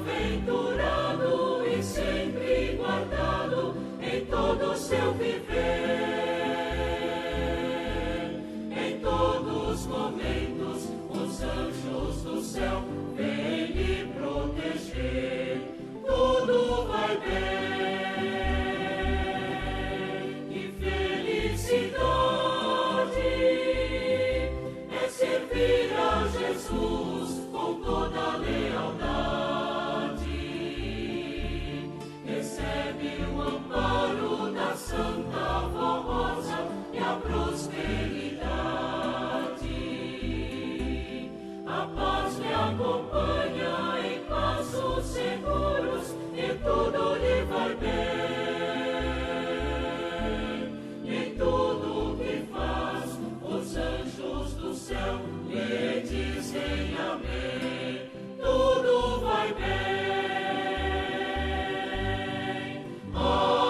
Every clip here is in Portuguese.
bem-aventurado e sempre guardado em todo o seu viver. Em todos os momentos, os anjos do céu vêm lhe proteger. Tudo vai bem. Que felicidade é servir a Jesus com toda a lealdade. Recebe o amparo da Santa Vó Rosa e a prosperidade. A paz lhe acompanha em passos seguros e tudo lhe vai bem. Em tudo o que faz, os anjos do céu lhe dizem amém. Tudo vai bem. Amém.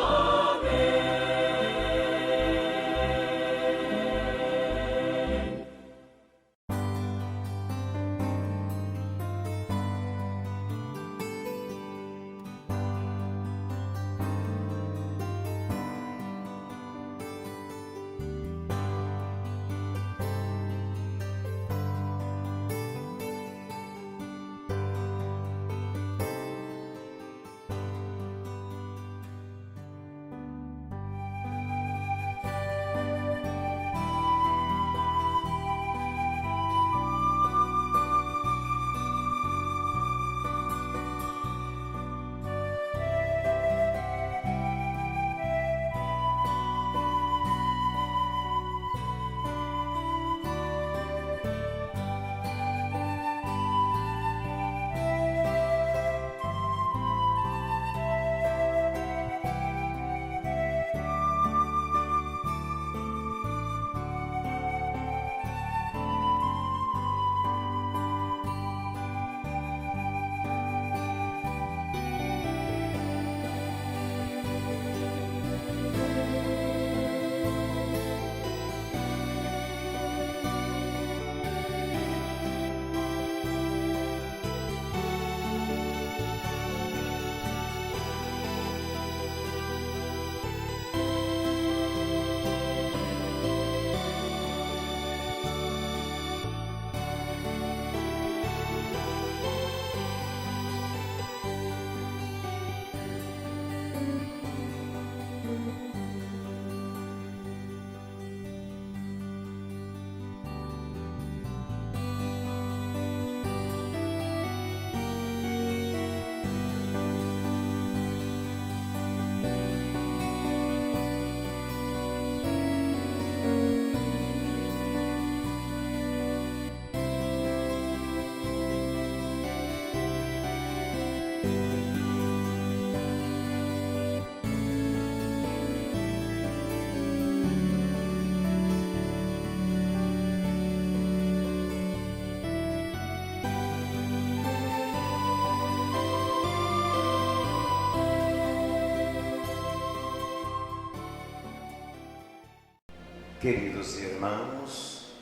Queridos irmãos,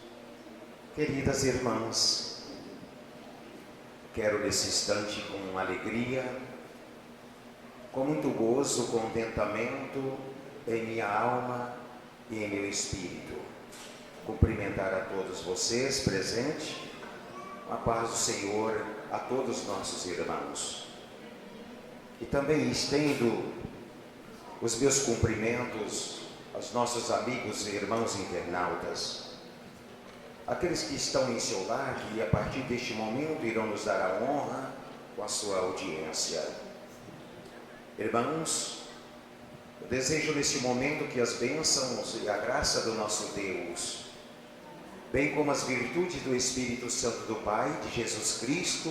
queridas irmãs, quero nesse instante com alegria, com muito gozo, contentamento em minha alma e em meu espírito, cumprimentar a todos vocês presentes, a paz do Senhor a todos os nossos irmãos. E também estendo os meus cumprimentos aos nossos amigos e irmãos internautas, aqueles que estão em seu lar, que a partir deste momento irão nos dar a honra com a sua audiência. Irmãos, eu desejo neste momento que as bênçãos e a graça do nosso Deus, bem como as virtudes do Espírito Santo do Pai, de Jesus Cristo,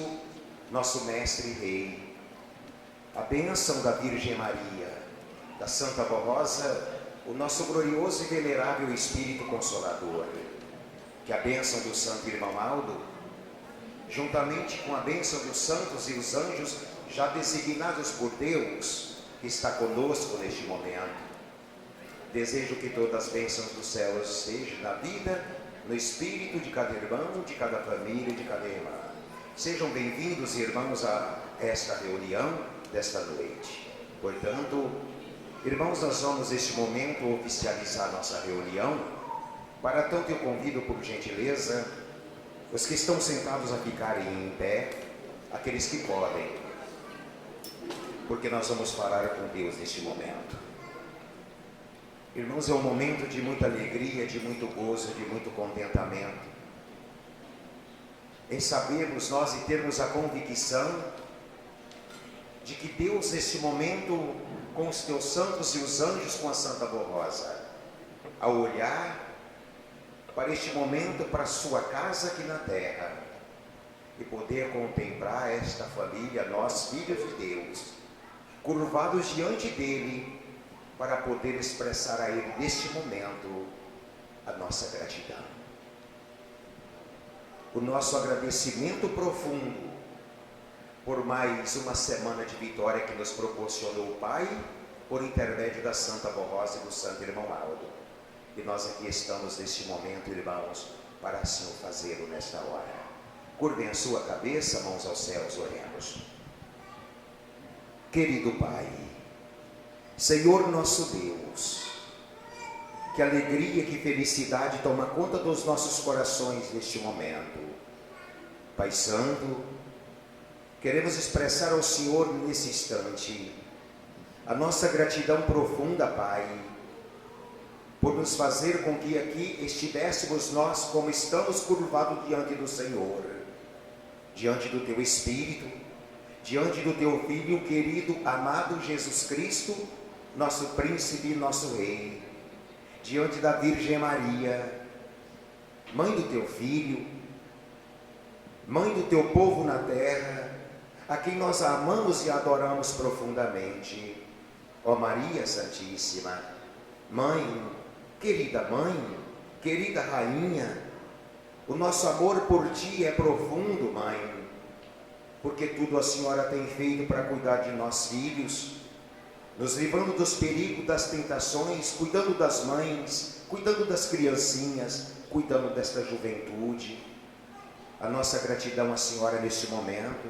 nosso Mestre e Rei, a bênção da Virgem Maria, da Santa Vó Rosa, o nosso glorioso e venerável Espírito Consolador, que a bênção do Santo Irmão Aldo, juntamente com a bênção dos santos e os anjos já designados por Deus, que está conosco neste momento. Desejo que todas as bênçãos dos céus estejam na vida, no espírito de cada irmão, de cada família e de cada irmã. Sejam bem-vindos, irmãos, a esta reunião desta noite. Portanto, irmãos, nós vamos neste momento oficializar nossa reunião. Para tanto, eu convido, por gentileza, os que estão sentados a ficarem em pé, aqueles que podem, porque nós vamos falar com Deus neste momento. Irmãos, é um momento de muita alegria, de muito gozo, de muito contentamento, em sabermos nós e termos a convicção de que Deus, neste momento, com os teus santos e os anjos com a Santa Borrosa, ao olhar para este momento, para a sua casa aqui na terra, e poder contemplar esta família, nós, filhos de Deus, curvados diante dele, para poder expressar a ele, neste momento, a nossa gratidão. O nosso agradecimento profundo por mais uma semana de vitória que nos proporcionou o Pai, por intermédio da Santa Borrosa e do Santo Irmão Aldo. E nós aqui estamos neste momento, irmãos, para assim o fazê-lo nesta hora. Curvem a sua cabeça, mãos aos céus, oremos. Querido Pai, Senhor nosso Deus, que alegria, que felicidade toma conta dos nossos corações neste momento. Pai Santo, queremos expressar ao Senhor nesse instante a nossa gratidão profunda, Pai, por nos fazer com que aqui estivéssemos nós como estamos curvados diante do Senhor, diante do Teu Espírito, diante do Teu Filho querido, amado Jesus Cristo, nosso Príncipe e nosso Rei, diante da Virgem Maria, Mãe do Teu Filho, Mãe do Teu povo na terra, a quem nós amamos e adoramos profundamente. Ó Maria Santíssima, Mãe, querida Rainha, o nosso amor por Ti é profundo, Mãe, porque tudo a Senhora tem feito para cuidar de nós filhos, nos livrando dos perigos, das tentações, cuidando das mães, cuidando das criancinhas, cuidando desta juventude. A nossa gratidão à Senhora neste momento.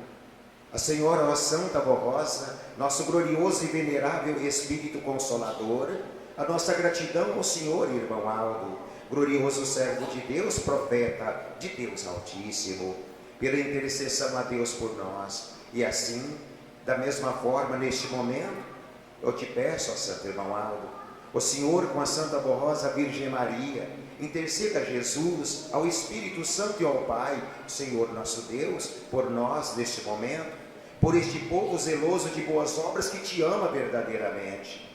A Senhora, ó Santa Borrosa, nosso glorioso e venerável Espírito Consolador. A nossa gratidão ao Senhor, irmão Aldo, glorioso servo de Deus, profeta de Deus Altíssimo, pela intercessão a Deus por nós. E assim, da mesma forma, neste momento, eu te peço, ó Santo Irmão Aldo, o Senhor com a Santa Borrosa Virgem Maria, interceda a Jesus, ao Espírito Santo e ao Pai, Senhor nosso Deus, por nós neste momento, por este povo zeloso de boas obras que te ama verdadeiramente,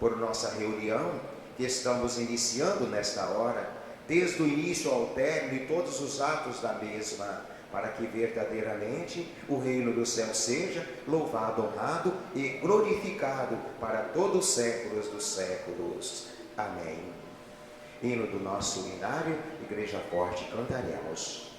por nossa reunião que estamos iniciando nesta hora, desde o início ao término e todos os atos da mesma, para que verdadeiramente o reino do céu seja louvado, honrado e glorificado para todos os séculos dos séculos. Amém. Hino do nosso hinário, Igreja Forte, cantaremos.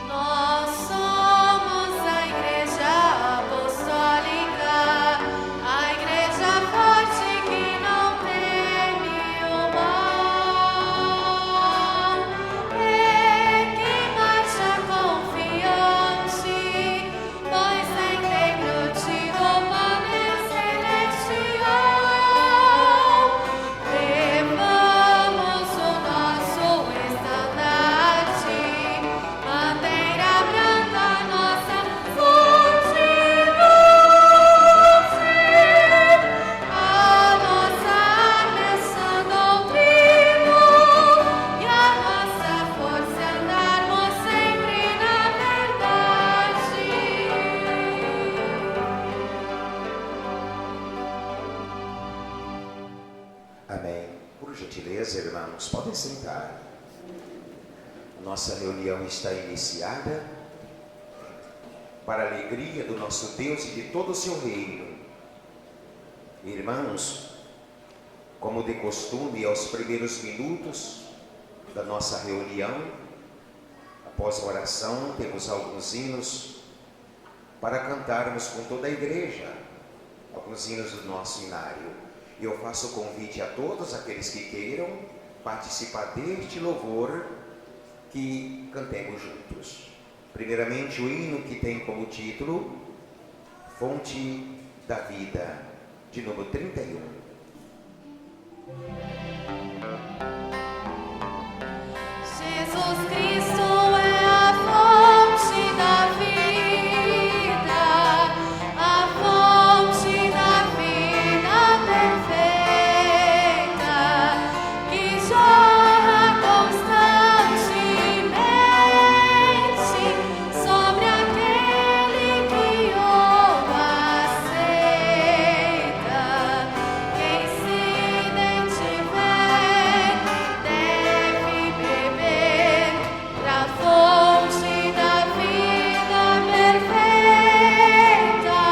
Nós somos a Igreja Apostólica, a Igreja forte que não teme o mal, e que marcha confiante, pois em Deus te Roma celestial. Levamos o nosso estandarte, bandeira branca, nossa fonte luz, a nossa arma é sã doutrina, e a nossa força é andarmos sempre na verdade. Amém. Por gentileza, irmãos, podem sentar. Nossa reunião está iniciada para a alegria do nosso Deus e de todo o seu reino. Irmãos, como de costume, aos primeiros minutos da nossa reunião, após a oração, temos alguns hinos para cantarmos com toda a igreja, alguns hinos do nosso hinário. E eu faço o convite a todos aqueles que queiram participar deste louvor que cantemos juntos. Primeiramente, o hino que tem como título Fonte da Vida, de número 31. Jesus Cristo é a fonte da vida, a fonte da vida perfeita, que jorra constantemente sobre aquele que o aceita. Quem se identificar deve beber da fonte da vida perfeita,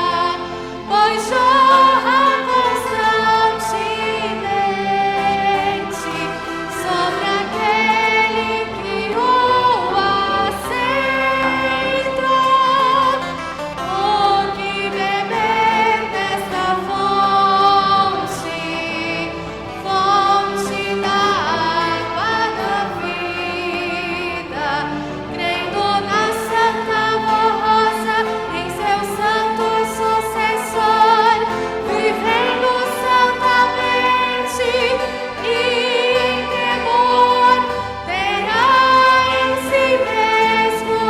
pois jorra constantemente sobre aquele que o aceita. O que beber desta fonte, fonte da água da vida, crendo na Santa Rosa, em seu santo sucessor, vivendo santamente e em temor, terá em si mesmo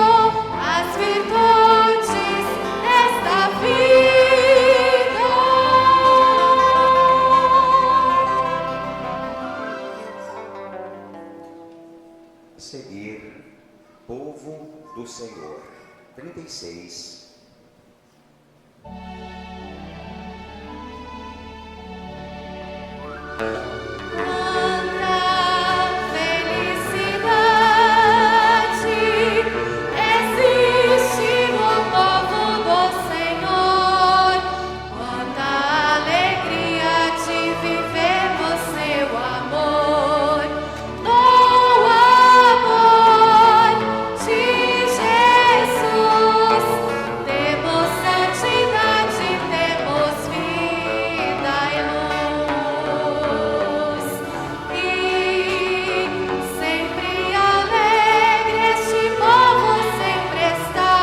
as virtudes desta vida. A seguir, Povo do Senhor, 36. Quanta felicidade existe no povo do Senhor, quanta alegria de viver no seu amor, no amor de Jesus. Temos santidade, temos vida e luz, e sempre alegre este povo sempre está.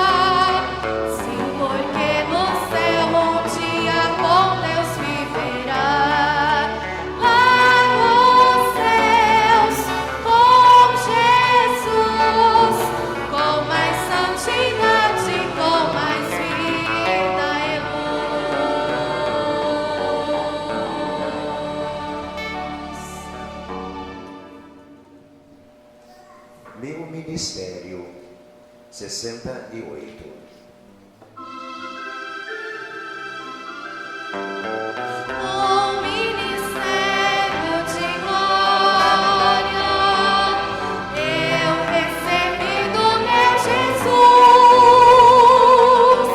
Sim, porque no céu um dia com Deus viverá. Lá nos céus com Jesus, com mais santidade, com mais vida e luz. Meu Ministério, 68. Um ministério de glória eu recebi do meu Jesus,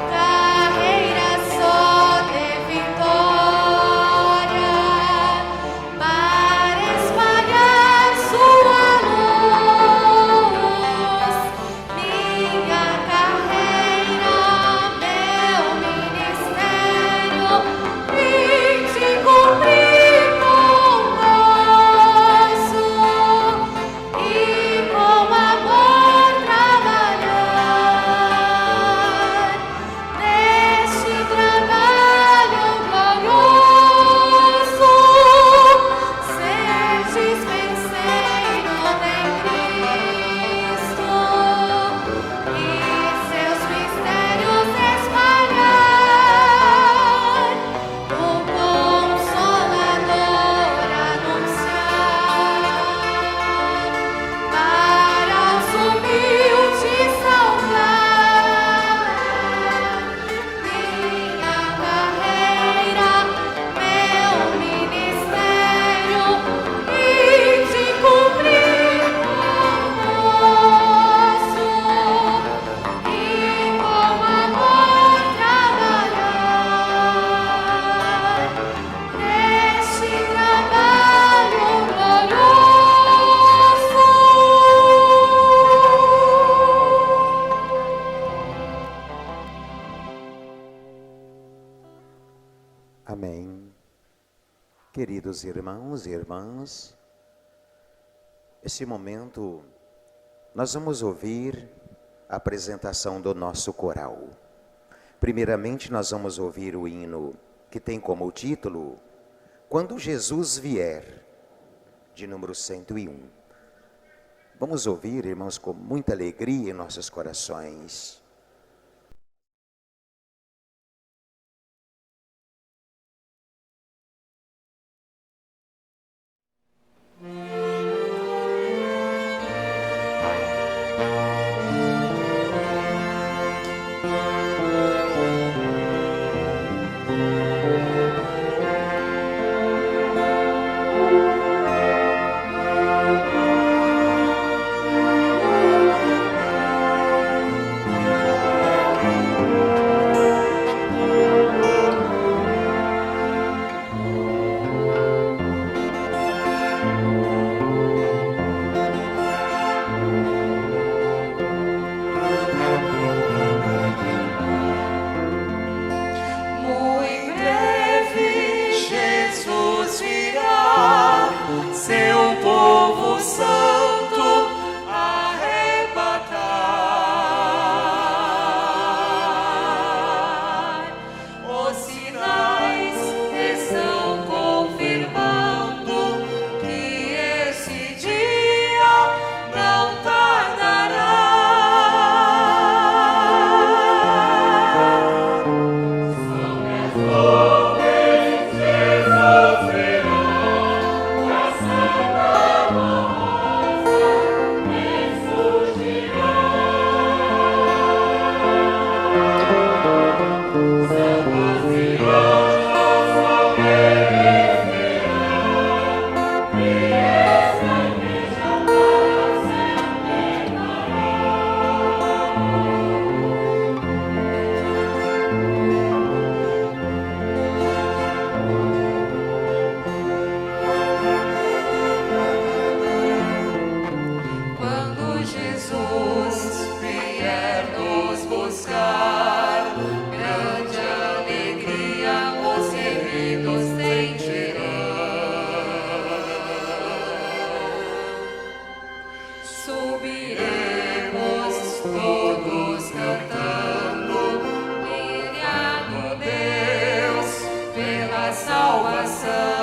carreira só de vitória, para espalhar sua luz. Minha carreira, meu ministério, vim te cumprir com gozo e com amor trabalhar neste trabalho glorioso. Ser dispenseiro em Cristo e seus mistérios espalhar, o Consolador anunciar, para os humildes salvar. Minha carreira, meu ministério, vim te cumprir com gozo e com amor trabalhar neste trabalho glorioso. Amém. Queridos irmãos e irmãs, Esse momento, nós vamos ouvir a apresentação do nosso coral. Primeiramente, nós vamos ouvir o hino que tem como título Quando Jesus Vier, de número 101. Vamos ouvir, irmãos, com muita alegria em nossos corações. A salvação.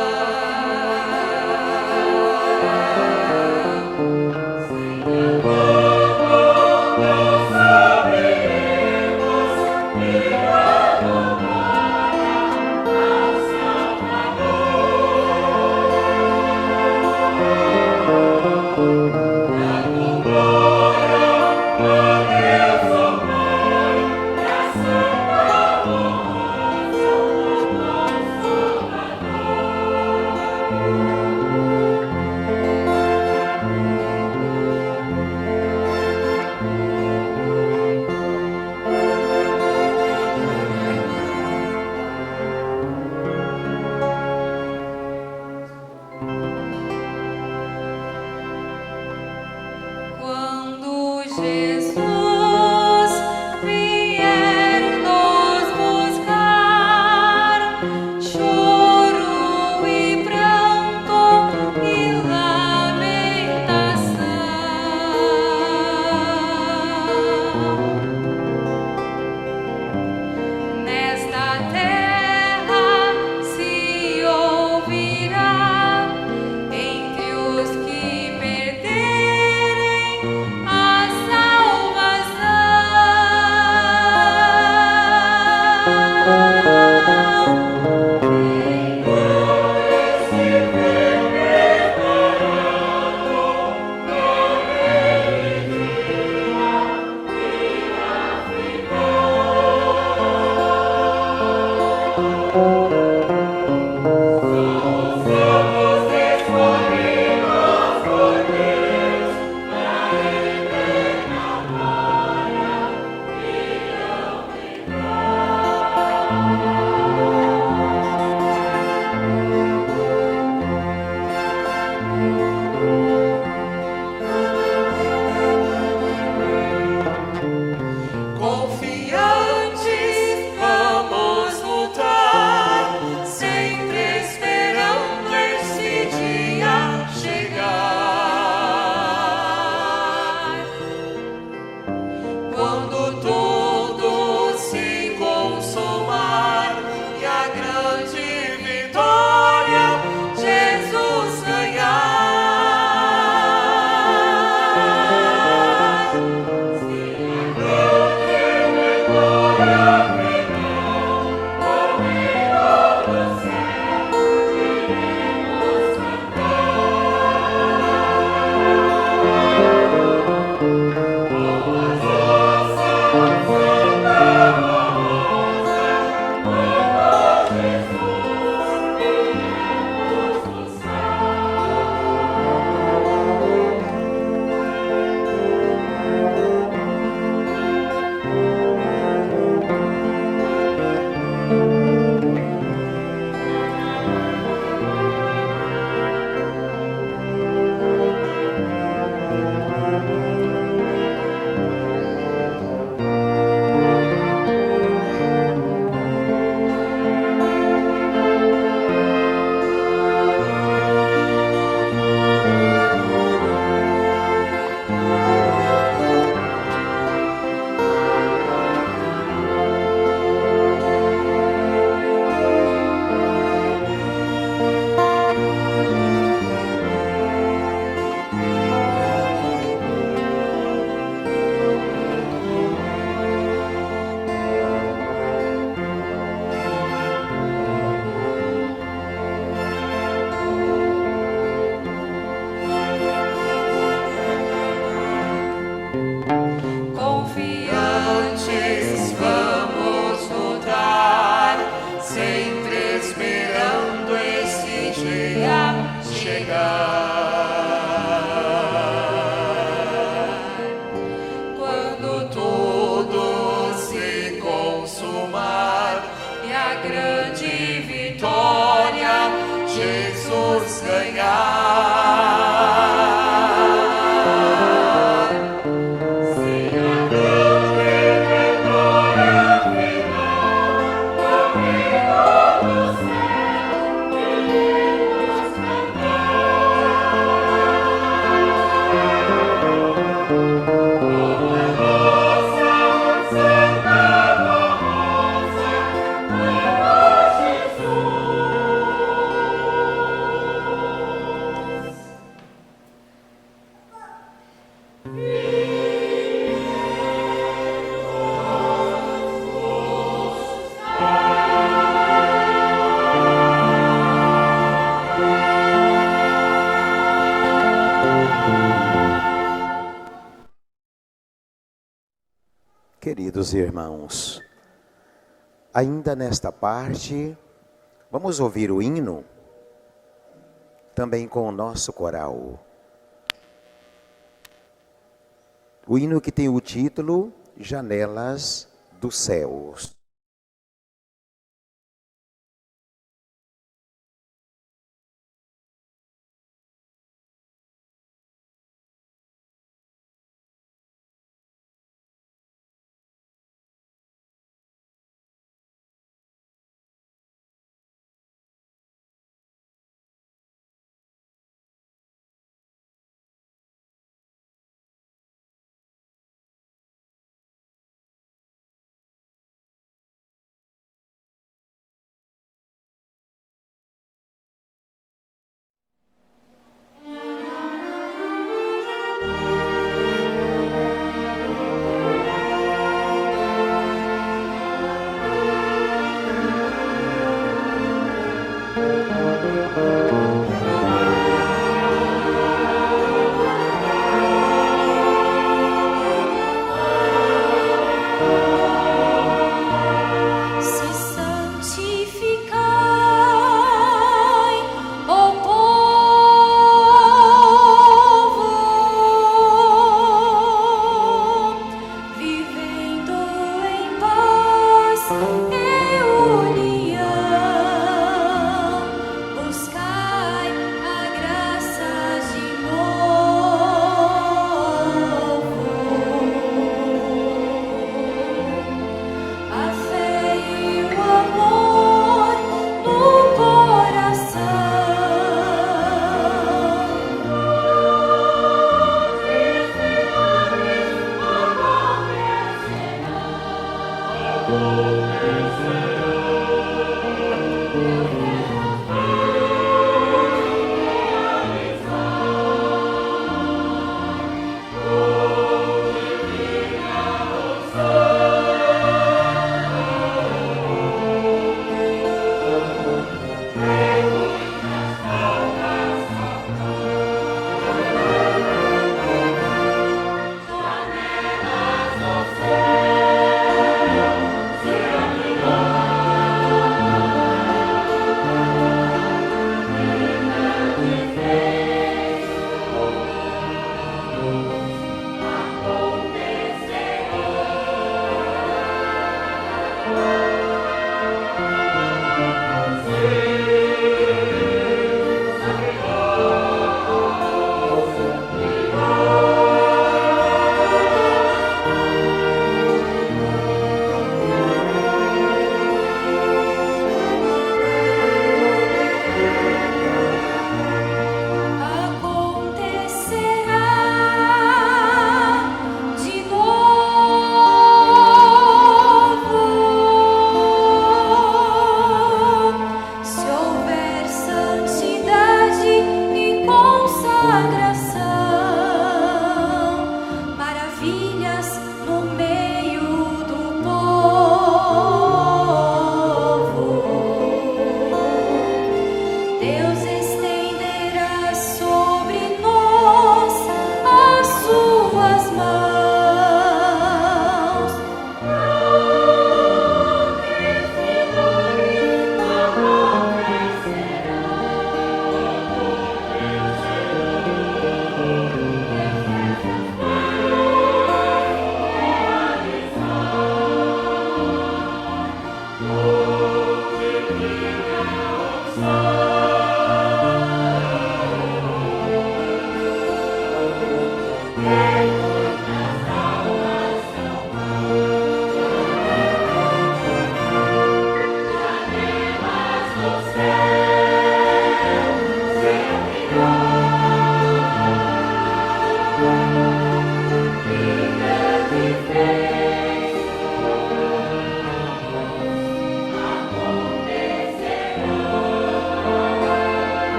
Queridos irmãos, ainda nesta parte, vamos ouvir o hino, também com o nosso coral. O hino que tem o título Janelas dos Céus. Se santificai, ó povo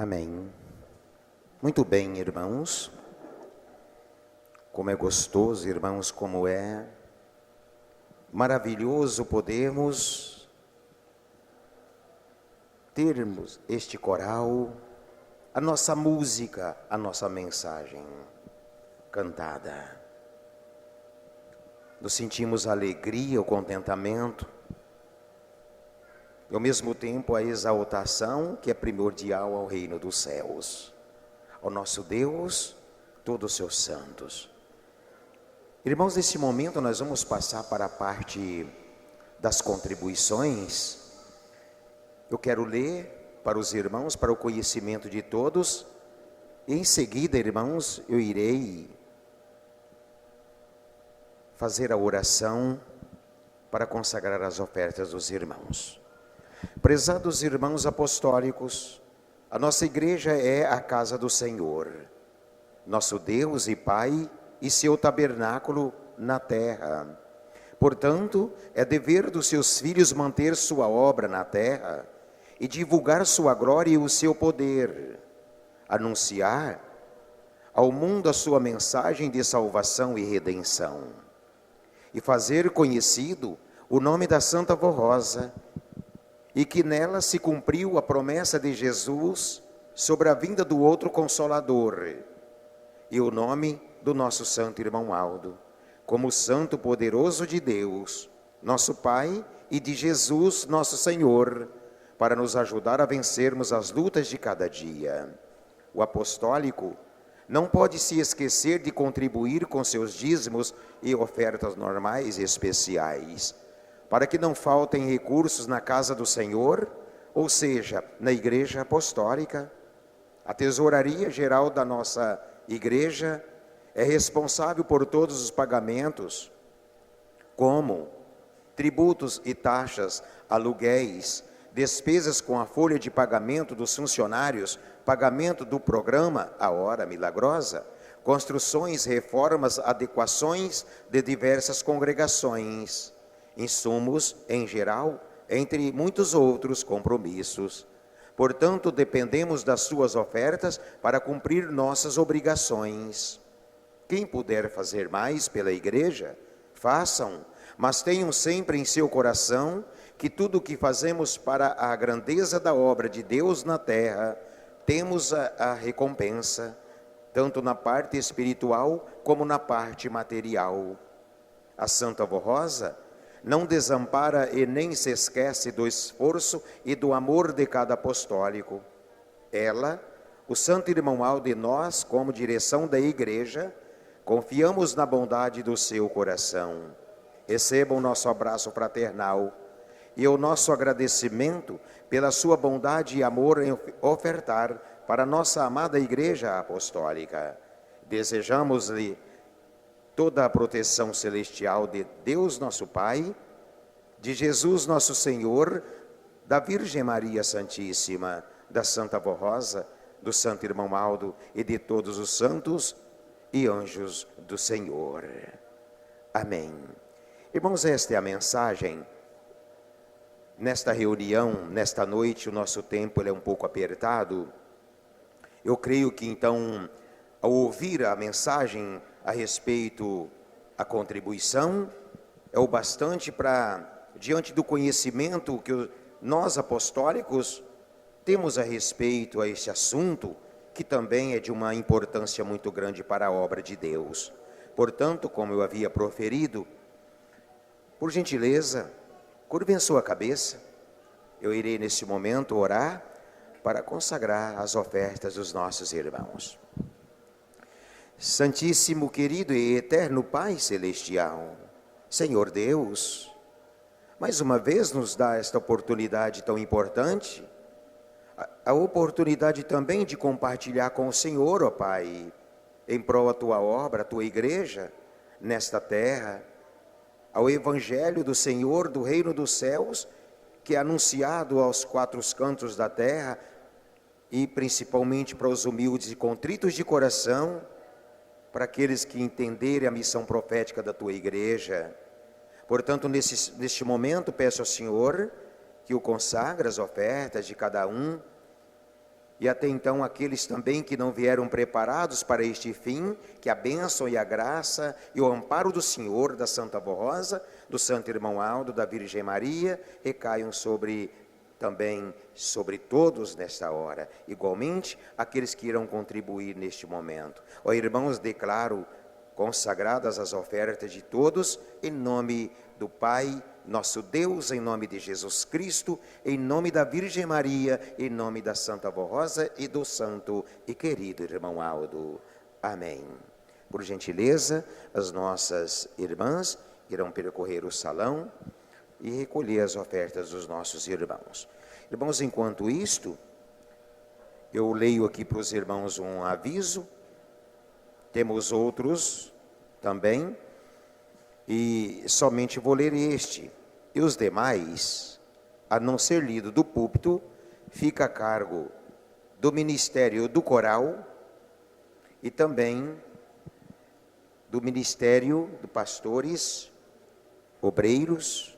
Amém. Muito bem, irmãos. Como é gostoso, irmãos, como é maravilhoso podermos termos este coral, a nossa música, a nossa mensagem cantada. Nos sentimos a alegria, o contentamento, e ao mesmo tempo a exaltação que é primordial ao reino dos céus, ao nosso Deus, todos os seus santos. Irmãos, nesse momento nós vamos passar para a parte das contribuições. Eu quero ler para os irmãos, para o conhecimento de todos, e em seguida, irmãos, eu irei fazer a oração para consagrar as ofertas dos irmãos. Prezados irmãos apostólicos, a nossa igreja é a casa do Senhor, nosso Deus e Pai, e seu tabernáculo na terra. Portanto, é dever dos seus filhos manter sua obra na terra e divulgar sua glória e o seu poder, anunciar ao mundo a sua mensagem de salvação e redenção, e fazer conhecido o nome da Santa Vó Rosa, e que nela se cumpriu a promessa de Jesus sobre a vinda do outro Consolador, e o nome do nosso santo irmão Aldo, como santo poderoso de Deus, nosso Pai, e de Jesus, nosso Senhor, para nos ajudar a vencermos as lutas de cada dia. O apostólico não pode se esquecer de contribuir com seus dízimos e ofertas normais e especiais, para que não faltem recursos na casa do Senhor, ou seja, na igreja apostólica. A tesouraria geral da nossa igreja é responsável por todos os pagamentos, como tributos e taxas, aluguéis, despesas com a folha de pagamento dos funcionários, pagamento do programa A Hora Milagrosa, construções, reformas, adequações de diversas congregações, insumos em geral, entre muitos outros compromissos. Portanto, dependemos das suas ofertas para cumprir nossas obrigações. Quem puder fazer mais pela igreja, façam, mas tenham sempre em seu coração que tudo o que fazemos para a grandeza da obra de Deus na terra, temos a recompensa, tanto na parte espiritual como na parte material. A Santa Vó Rosa não desampara e nem se esquece do esforço e do amor de cada apostólico. Ela, o santo irmão Aldo e nós, como direção da igreja, confiamos na bondade do seu coração. Recebam o nosso abraço fraternal e o nosso agradecimento pela sua bondade e amor em ofertar para a nossa amada igreja apostólica. Desejamos-lhe toda a proteção celestial de Deus nosso Pai, de Jesus nosso Senhor, da Virgem Maria Santíssima, da Santa Vó Rosa, do Santo Irmão Aldo e de todos os santos e anjos do Senhor. Amém. Irmãos, esta é a mensagem. Nesta reunião, nesta noite, o nosso tempo ele é um pouco apertado. Eu creio que então, ao ouvir a mensagem a respeito da contribuição, é o bastante para, diante do conhecimento que nós apostólicos temos a respeito a esse assunto, que também é de uma importância muito grande para a obra de Deus. Portanto, como eu havia proferido, por gentileza, curvem a sua cabeça. Eu irei nesse momento orar para consagrar as ofertas dos nossos irmãos. Santíssimo, querido e eterno Pai Celestial, Senhor Deus, mais uma vez nos dá esta oportunidade tão importante, a oportunidade também de compartilhar com o Senhor, ó Pai, em prol da Tua obra, a Tua igreja, nesta terra, ao Evangelho do Senhor, do Reino dos Céus, que é anunciado aos quatro cantos da terra, e principalmente para os humildes e contritos de coração, para aqueles que entenderem a missão profética da Tua igreja. Portanto, neste momento, peço ao Senhor que o consagre as ofertas de cada um, E até então aqueles também que não vieram preparados para este fim, que a bênção e a graça e o amparo do Senhor, da Santa Avó Rosa, do Santo Irmão Aldo, da Virgem Maria, recaiam também sobre todos nesta hora. Igualmente, aqueles que irão contribuir neste momento. Ó irmãos, declaro consagradas as ofertas de todos, em nome do Pai, nosso Deus, em nome de Jesus Cristo, em nome da Virgem Maria, em nome da Santa Avó Rosa e do Santo e querido Irmão Aldo. Amém. Por gentileza, as nossas irmãs irão percorrer o salão e recolher as ofertas dos nossos irmãos. Irmãos, enquanto isto, eu leio aqui para os irmãos um aviso. Temos outros também, e somente vou ler este. E os demais, a não ser lido do púlpito, fica a cargo do Ministério do Coral e também do Ministério de Pastores, Obreiros,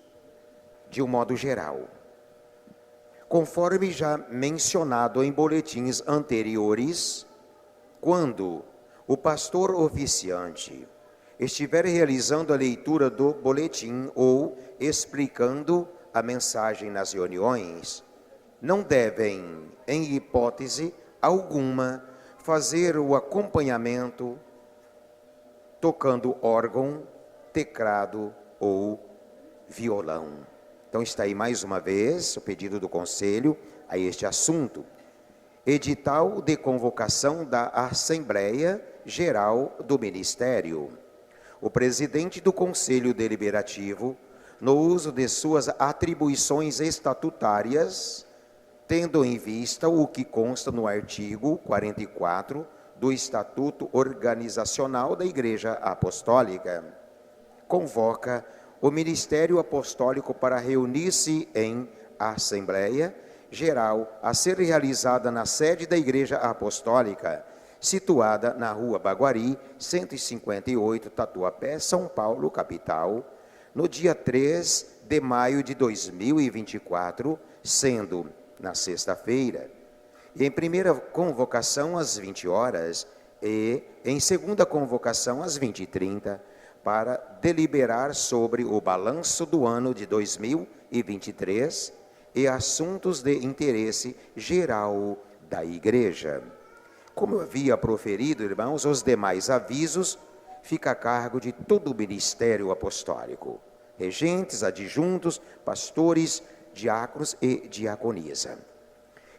de um modo geral. Conforme já mencionado em boletins anteriores, quando o pastor oficiante estiver realizando a leitura do boletim ou explicando a mensagem nas reuniões, não devem, em hipótese alguma, fazer o acompanhamento tocando órgão, teclado ou violão. Então está aí mais uma vez o pedido do Conselho a este assunto. Edital de convocação da Assembleia Geral do Ministério. O presidente do Conselho Deliberativo, no uso de suas atribuições estatutárias, tendo em vista o que consta no artigo 44 do Estatuto Organizacional da Igreja Apostólica, convoca o Ministério Apostólico para reunir-se em Assembleia Geral a ser realizada na sede da Igreja Apostólica, situada na Rua Baguari, 158, Tatuapé, São Paulo, capital, no dia 3 de maio de 2024, sendo na sexta-feira, e em primeira convocação às 20 horas e em segunda convocação às 20h30, para deliberar sobre o balanço do ano de 2023 e assuntos de interesse geral da Igreja. Como eu havia proferido, irmãos, os demais avisos fica a cargo de todo o ministério apostólico, regentes, adjuntos, pastores, diáconos e diaconisa.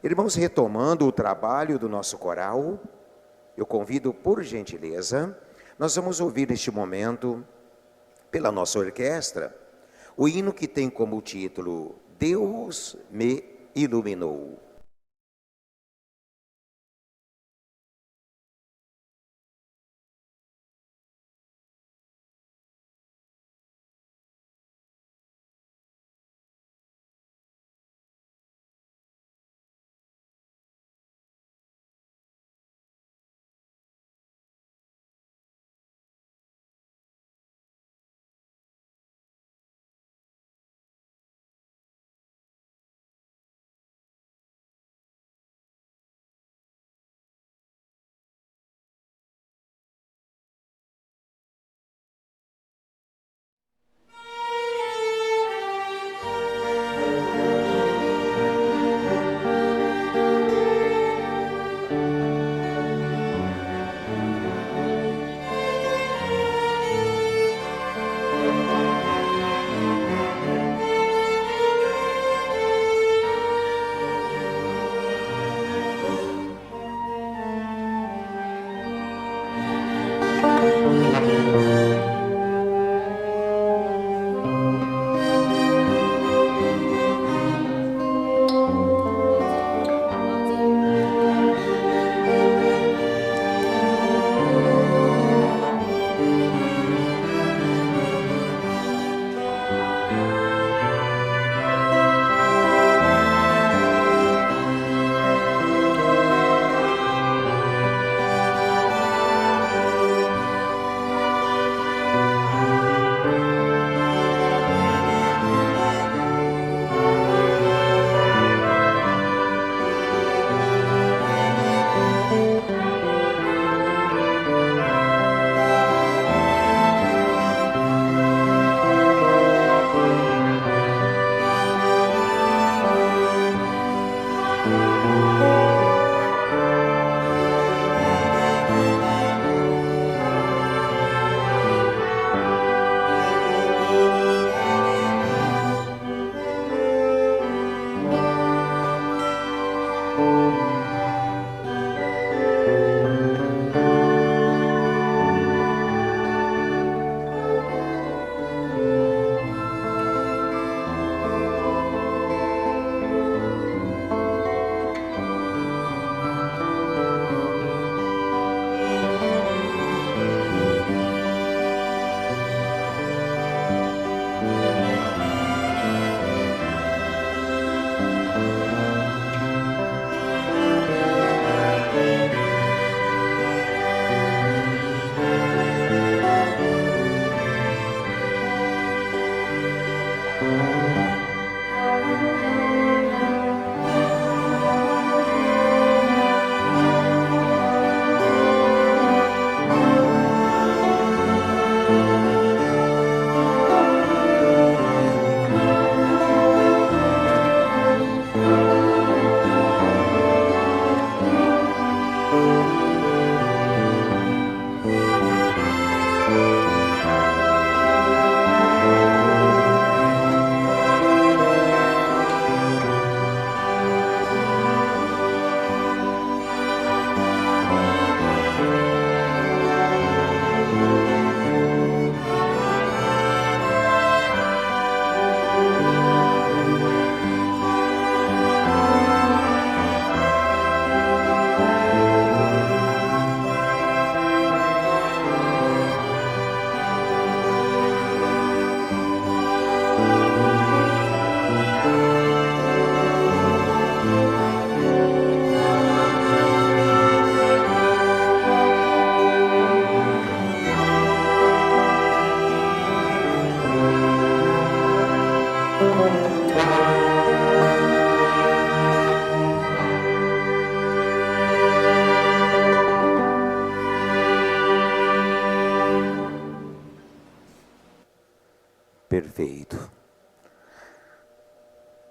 Irmãos, retomando o trabalho do nosso coral, eu convido, por gentileza, nós vamos ouvir neste momento, pela nossa orquestra, o hino que tem como título Deus me iluminou.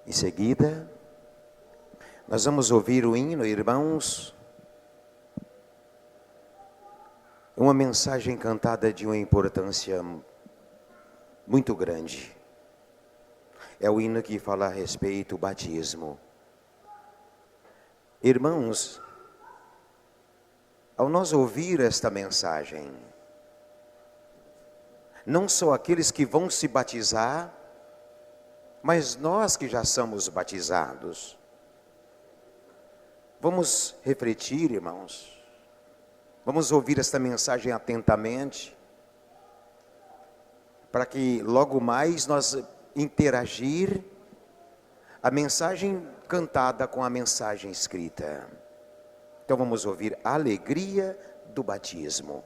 Em seguida, nós vamos ouvir o hino, irmãos, uma mensagem cantada de uma importância muito grande. É o hino que fala a respeito do batismo. Irmãos, ao nós ouvir esta mensagem, não só aqueles que vão se batizar, mas nós que já somos batizados, vamos refletir, irmãos, vamos ouvir esta mensagem atentamente, para que logo mais nós interagir a mensagem cantada com a mensagem escrita. Então vamos ouvir a alegria do batismo.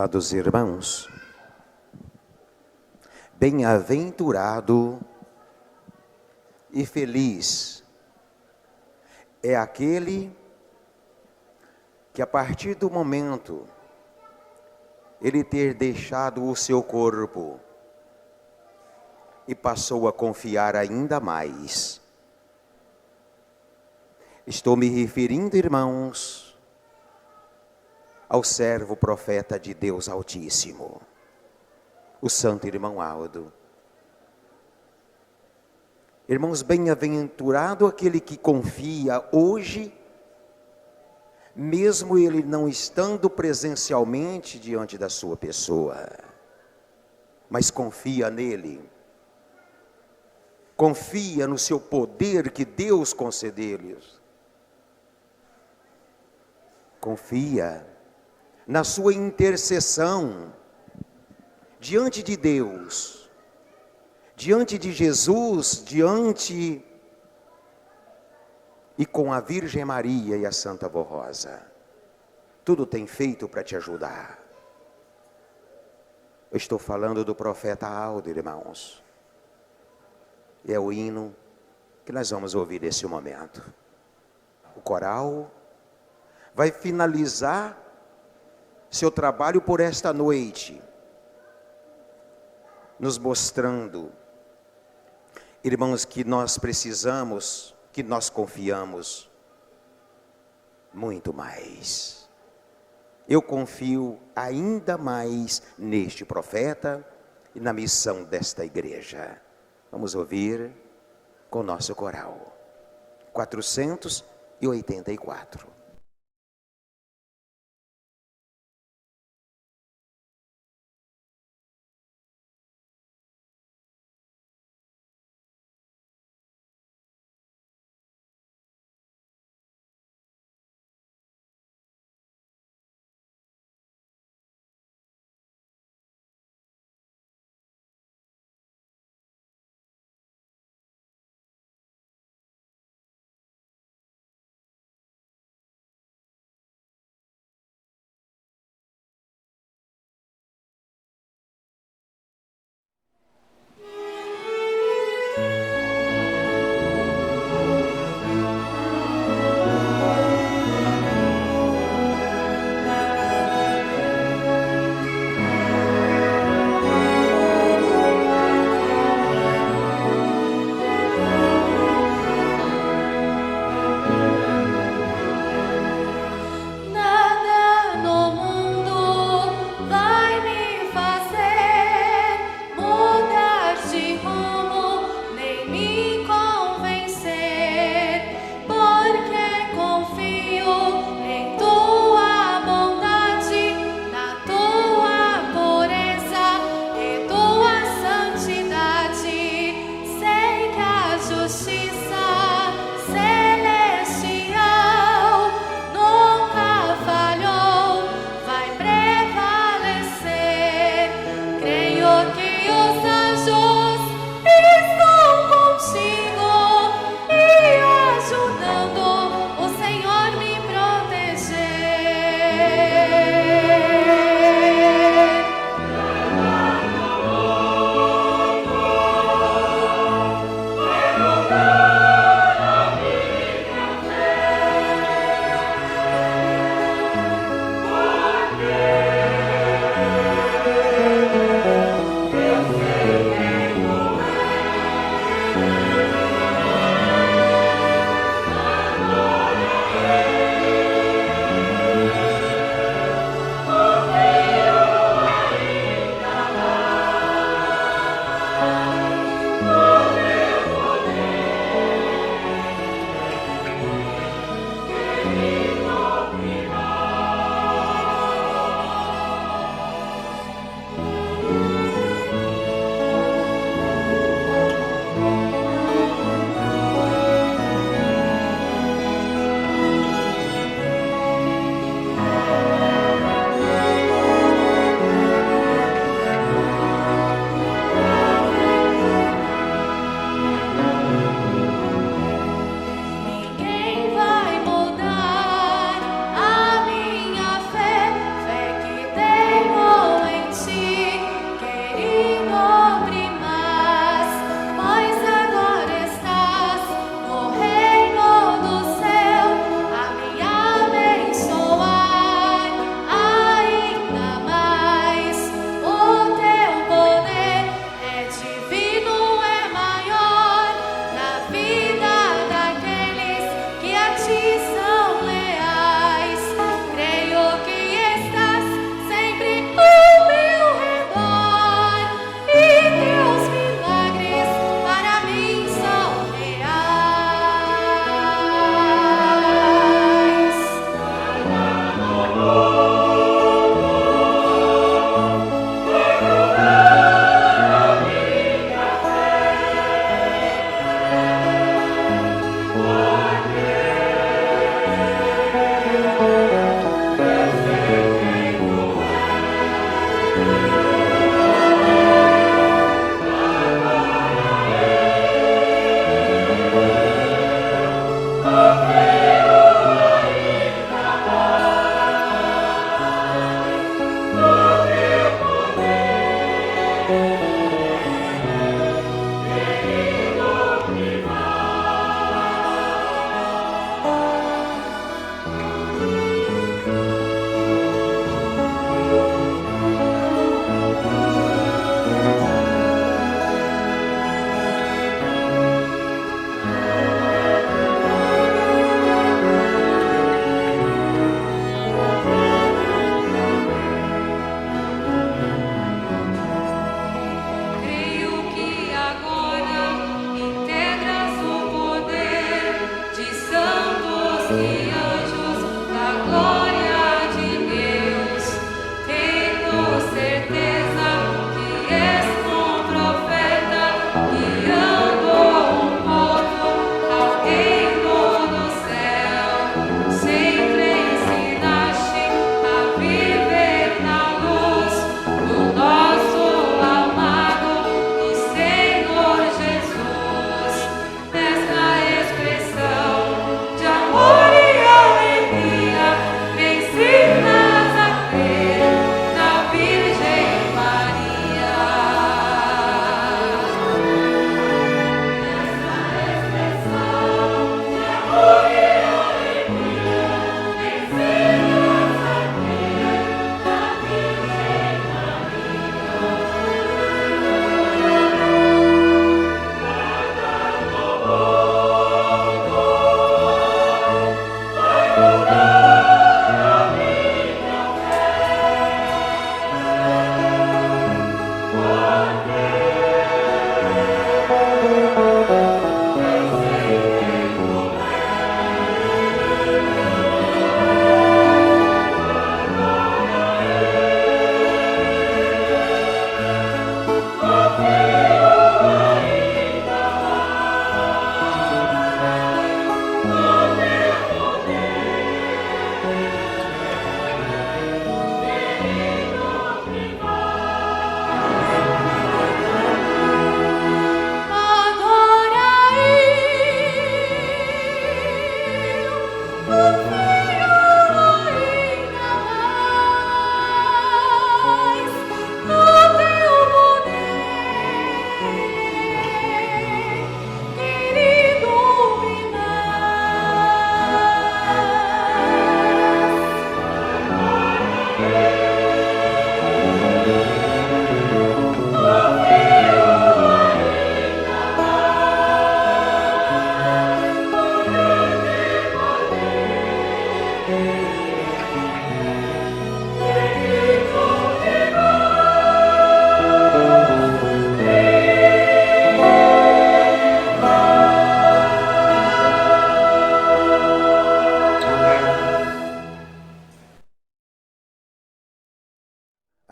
Prezados irmãos, bem-aventurado e feliz é aquele que, a partir do momento ele ter deixado o seu corpo e passou a confiar ainda mais. Estou me referindo, irmãos, ao servo profeta de Deus Altíssimo, o santo irmão Aldo. Irmãos, bem-aventurado aquele que confia hoje, mesmo ele não estando presencialmente diante da sua pessoa, mas confia nele, confia no seu poder que Deus concedeu-lhe, confia na sua intercessão diante de Deus, diante de Jesus, e com a Virgem Maria e a Santa Vó Rosa. Tudo tem feito para te ajudar. Eu estou falando do profeta Aldo, irmãos. E é o hino que nós vamos ouvir nesse momento. O coral vai finalizar seu trabalho por esta noite, nos mostrando, irmãos, que nós precisamos, que nós confiamos muito mais. Eu confio ainda mais neste profeta e na missão desta igreja. Vamos ouvir com o nosso coral. 484.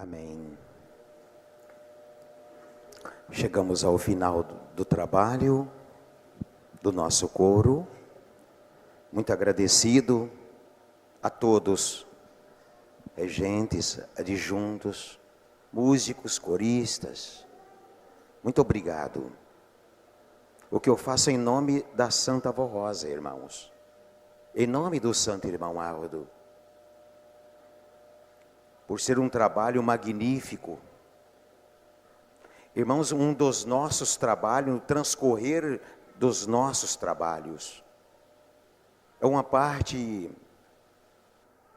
Amém. Chegamos ao final do trabalho do nosso coro. Muito agradecido a todos, regentes, adjuntos, músicos, coristas. Muito obrigado. O que eu faço em nome da Santa Avó Rosa, irmãos. Em nome do Santo Irmão Aldo. Por ser um trabalho magnífico. Irmãos, um dos nossos trabalhos, o transcorrer dos nossos trabalhos, é uma parte,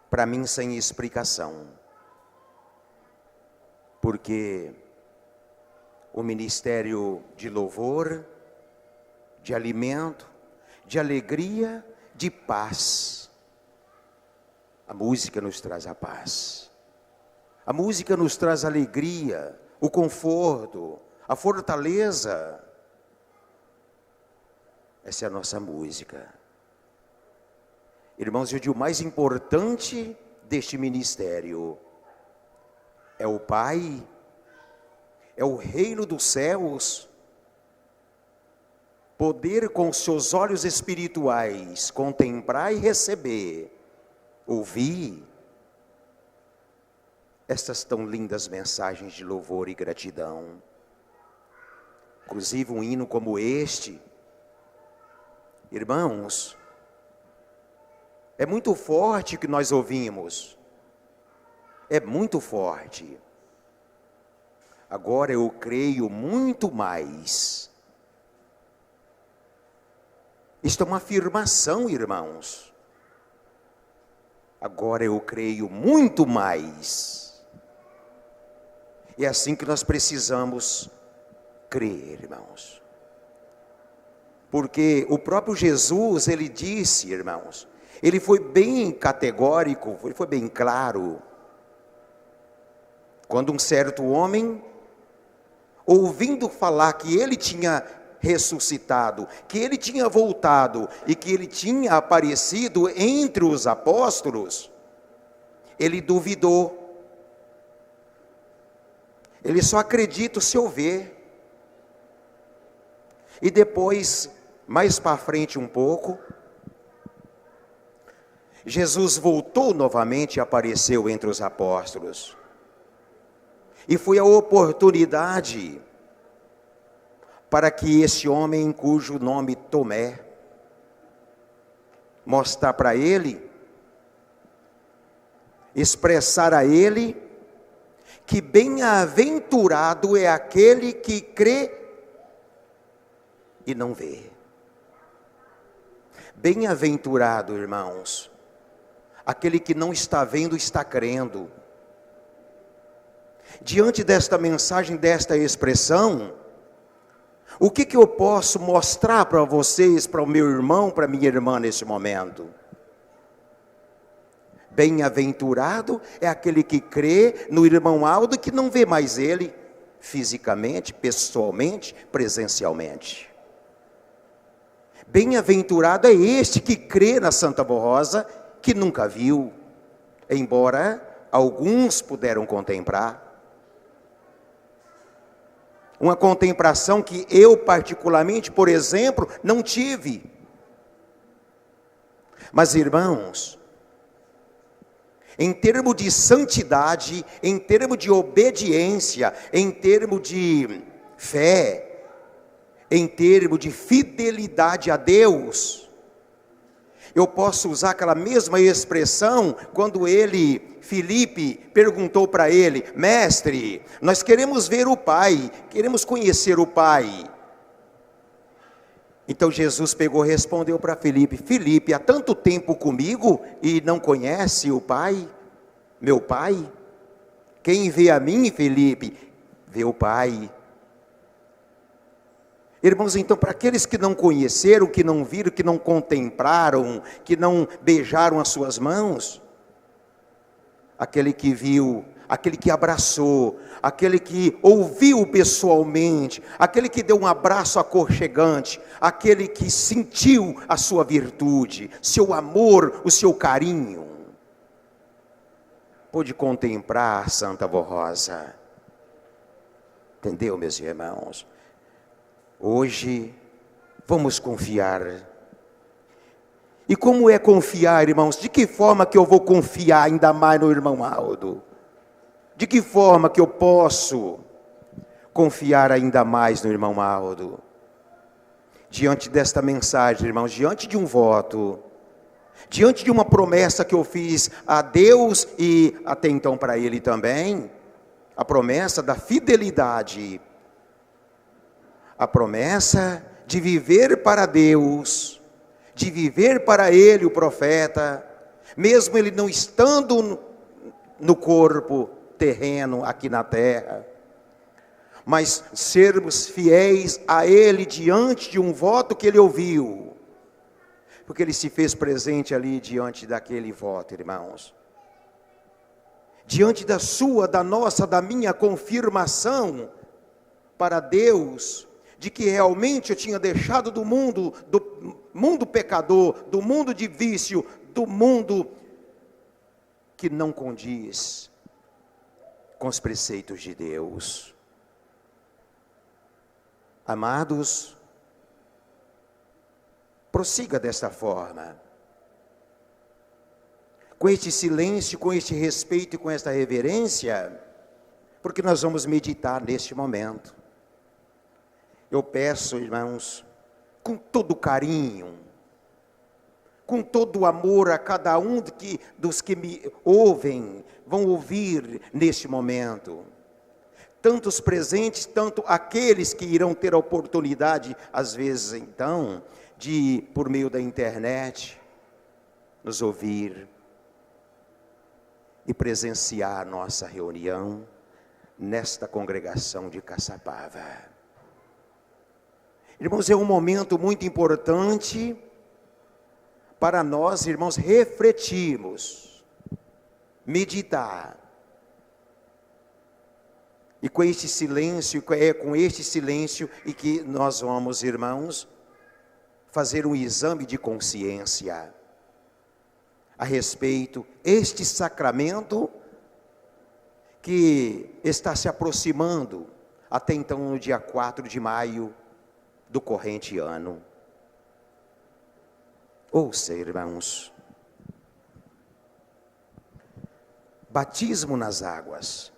para mim, sem explicação. Porque o ministério de louvor, de alimento, de alegria, de paz. A música nos traz a paz. A música nos traz alegria, o conforto, a fortaleza. Essa é a nossa música. Irmãos, eu digo, o mais importante deste ministério é o Pai, é o reino dos céus. Poder com seus olhos espirituais contemplar e receber, ouvir estas tão lindas mensagens de louvor e gratidão. Inclusive um hino como este, irmãos, é muito forte o que nós ouvimos. É muito forte. Agora eu creio muito mais. Isto é uma afirmação, irmãos. Agora eu creio muito mais. É assim que nós precisamos crer, irmãos. Porque o próprio Jesus, ele disse, irmãos, ele foi bem categórico, ele foi bem claro. Quando um certo homem, ouvindo falar que ele tinha ressuscitado, que ele tinha voltado e que ele tinha aparecido entre os apóstolos, ele duvidou. Ele só acredita se eu ver. E depois, mais para frente um pouco, Jesus voltou novamente e apareceu entre os apóstolos. E foi a oportunidade para que esse homem, cujo nome Tomé, mostrar para ele, expressar a ele, que bem-aventurado é aquele que crê e não vê. Bem-aventurado, irmãos, aquele que não está vendo, está crendo. Diante desta mensagem, desta expressão, o que eu posso mostrar para vocês, para o meu irmão, para a minha irmã nesse momento? Bem-aventurado é aquele que crê no irmão Aldo, que não vê mais ele, fisicamente, pessoalmente, presencialmente. Bem-aventurado é este que crê na Santa Rosa, que nunca viu, embora alguns puderam contemplar. Uma contemplação que eu particularmente, por exemplo, não tive. Mas, irmãos, em termos de santidade, em termos de obediência, em termos de fé, em termos de fidelidade a Deus, eu posso usar aquela mesma expressão quando Filipe, perguntou para ele: mestre, nós queremos ver o Pai, queremos conhecer o Pai. Então Jesus pegou e respondeu para Filipe: Filipe, há tanto tempo comigo e não conhece o Pai, meu Pai? Quem vê a mim, Filipe, vê o Pai. Irmãos, então, para aqueles que não conheceram, que não viram, que não contemplaram, que não beijaram as suas mãos, aquele que viu, aquele que abraçou, aquele que ouviu pessoalmente, aquele que deu um abraço aconchegante, aquele que sentiu a sua virtude, seu amor, o seu carinho, pôde contemplar a Santa Rosa. Entendeu, meus irmãos? Hoje, vamos confiar. E como é confiar, irmãos? De que forma que eu vou confiar ainda mais no irmão Aldo? De que forma que eu posso confiar ainda mais no irmão Aldo? Diante desta mensagem, irmãos, diante de um voto, diante de uma promessa que eu fiz a Deus e até então para ele também, a promessa da fidelidade, a promessa de viver para Deus, de viver para Ele, o profeta, mesmo ele não estando no corpo terreno aqui na terra, mas sermos fiéis a Ele diante de um voto que Ele ouviu, porque Ele se fez presente ali diante daquele voto, irmãos, diante da sua, da nossa, da minha confirmação para Deus, de que realmente eu tinha deixado do mundo pecador, do mundo de vício, do mundo que não condiz com os preceitos de Deus. Amados, prossiga desta forma. com este silêncio, com este respeito e com esta reverência, porque nós vamos meditar neste momento. Eu peço, irmãos, com todo carinho, com todo o amor a cada um dos que me ouvem, vão ouvir neste momento. Tanto os presentes, tanto aqueles que irão ter a oportunidade, às vezes então, de, por meio da internet, nos ouvir e presenciar a nossa reunião nesta congregação de Caçapava. Irmãos, é um momento muito importante para nós, irmãos, refletirmos, meditar. E com este silêncio, e que nós vamos, irmãos, fazer um exame de consciência a respeito este sacramento que está se aproximando até então no dia 4 de maio do corrente ano. Ouça, irmãos, batismo nas águas.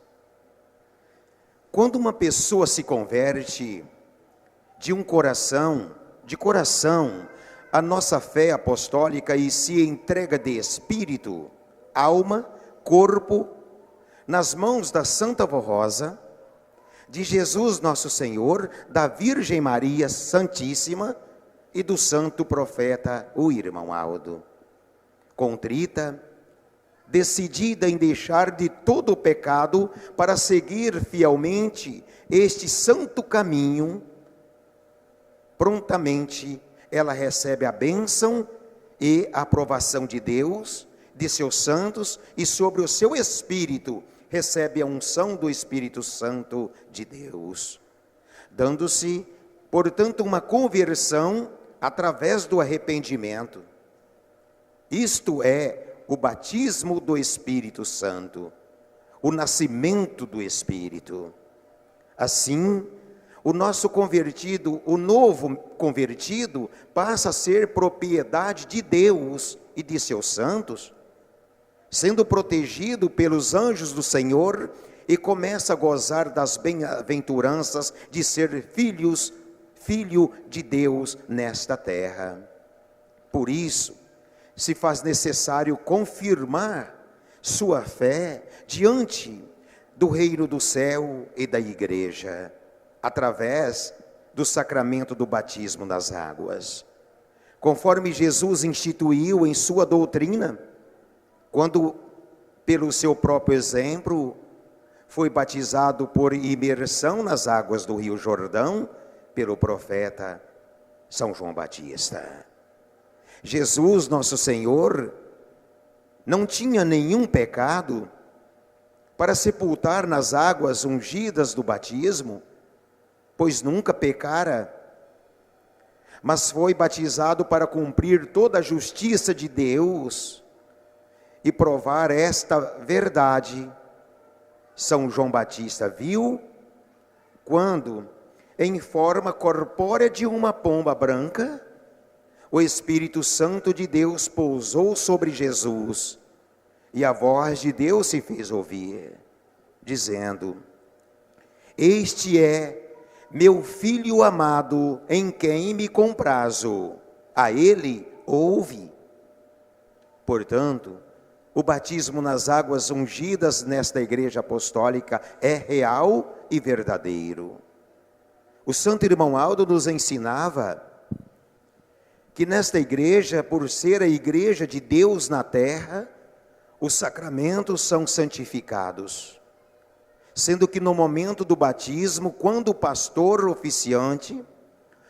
Quando uma pessoa se converte de coração, a nossa fé apostólica e se entrega de espírito, alma, corpo, nas mãos da Santa Rosa, de Jesus nosso Senhor, da Virgem Maria Santíssima e do santo profeta, o irmão Aldo. Contrita, decidida em deixar de todo o pecado para seguir fielmente este santo caminho, prontamente ela recebe a bênção e a aprovação de Deus, de seus santos, e sobre o seu espírito recebe a unção do Espírito Santo de Deus, dando-se, portanto, uma conversão através do arrependimento. Isto é o batismo do Espírito Santo, o nascimento do Espírito. Assim, o nosso convertido, o novo convertido, passa a ser propriedade de Deus e de seus santos, sendo protegido pelos anjos do Senhor, e começa a gozar das bem-aventuranças de ser filho de Deus nesta terra. Por isso, se faz necessário confirmar sua fé diante do reino do céu e da igreja, através do sacramento do batismo nas águas. Conforme Jesus instituiu em sua doutrina, quando, pelo seu próprio exemplo, foi batizado por imersão nas águas do Rio Jordão, pelo profeta São João Batista. Jesus, nosso Senhor, não tinha nenhum pecado para sepultar nas águas ungidas do batismo, pois nunca pecara, mas foi batizado para cumprir toda a justiça de Deus e provar esta verdade. São João Batista viu quando, em forma corpórea de uma pomba branca, o Espírito Santo de Deus pousou sobre Jesus, e a voz de Deus se fez ouvir, dizendo: Este é meu Filho amado, em quem me comprazo, a ele ouve. Portanto, o batismo nas águas ungidas nesta igreja apostólica é real e verdadeiro. O santo irmão Aldo nos ensinava que nesta igreja, por ser a igreja de Deus na terra, os sacramentos são santificados, sendo que no momento do batismo, quando o pastor oficiante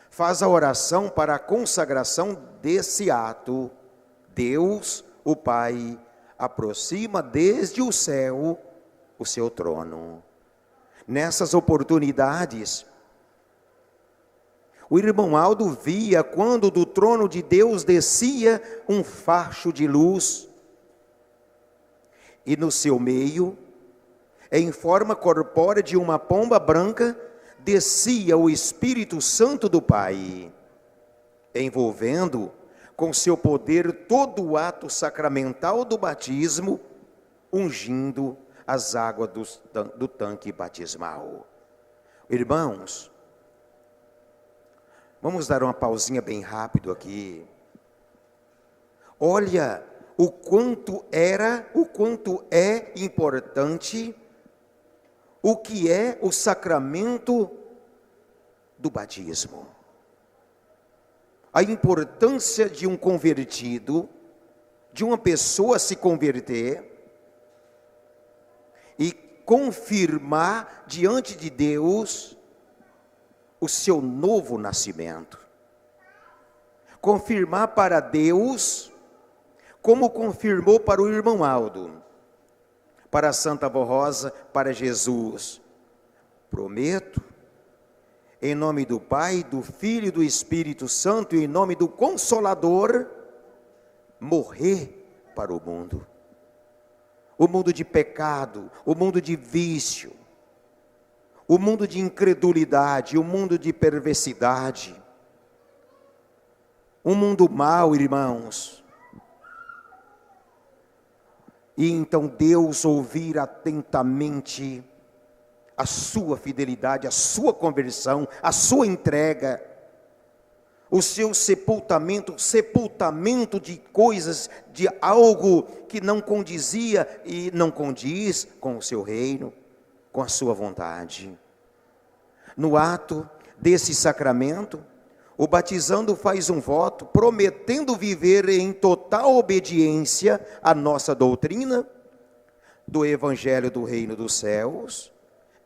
faz a oração para a consagração desse ato, Deus, o Pai, aproxima desde o céu o seu trono. Nessas oportunidades, o irmão Aldo via quando do trono de Deus descia um facho de luz, e no seu meio, em forma corpórea de uma pomba branca, descia o Espírito Santo do Pai, envolvendo com seu poder todo o ato sacramental do batismo, ungindo as águas do tanque batismal. Irmãos, vamos dar uma pausinha bem rápido aqui. Olha o quanto é importante o que é o sacramento do batismo. A importância de um convertido, de uma pessoa se converter e confirmar diante de Deus o seu novo nascimento. Confirmar para Deus, como confirmou para o irmão Aldo, para a Santa Avó Rosa, para Jesus: prometo, em nome do Pai, do Filho e do Espírito Santo, e em nome do Consolador, morrer para o mundo de pecado, o mundo de vício, o mundo de incredulidade, o mundo de perversidade, um mundo mau, irmãos. E então Deus ouvir atentamente a sua fidelidade, a sua conversão, a sua entrega, o seu sepultamento de coisas, de algo que não condizia e não condiz com o seu reino, com a sua vontade. No ato desse sacramento, o batizando faz um voto, prometendo viver em total obediência à nossa doutrina do Evangelho do Reino dos Céus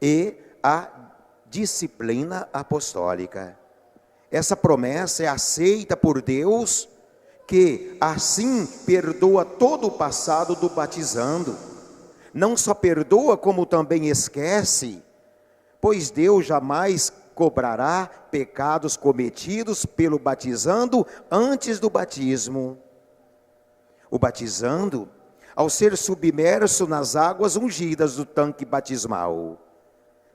e à disciplina apostólica. Essa promessa é aceita por Deus, que assim perdoa todo o passado do batizando. Não só perdoa, como também esquece, pois Deus jamais cobrará pecados cometidos pelo batizando antes do batismo. O batizando, ao ser submerso nas águas ungidas do tanque batismal,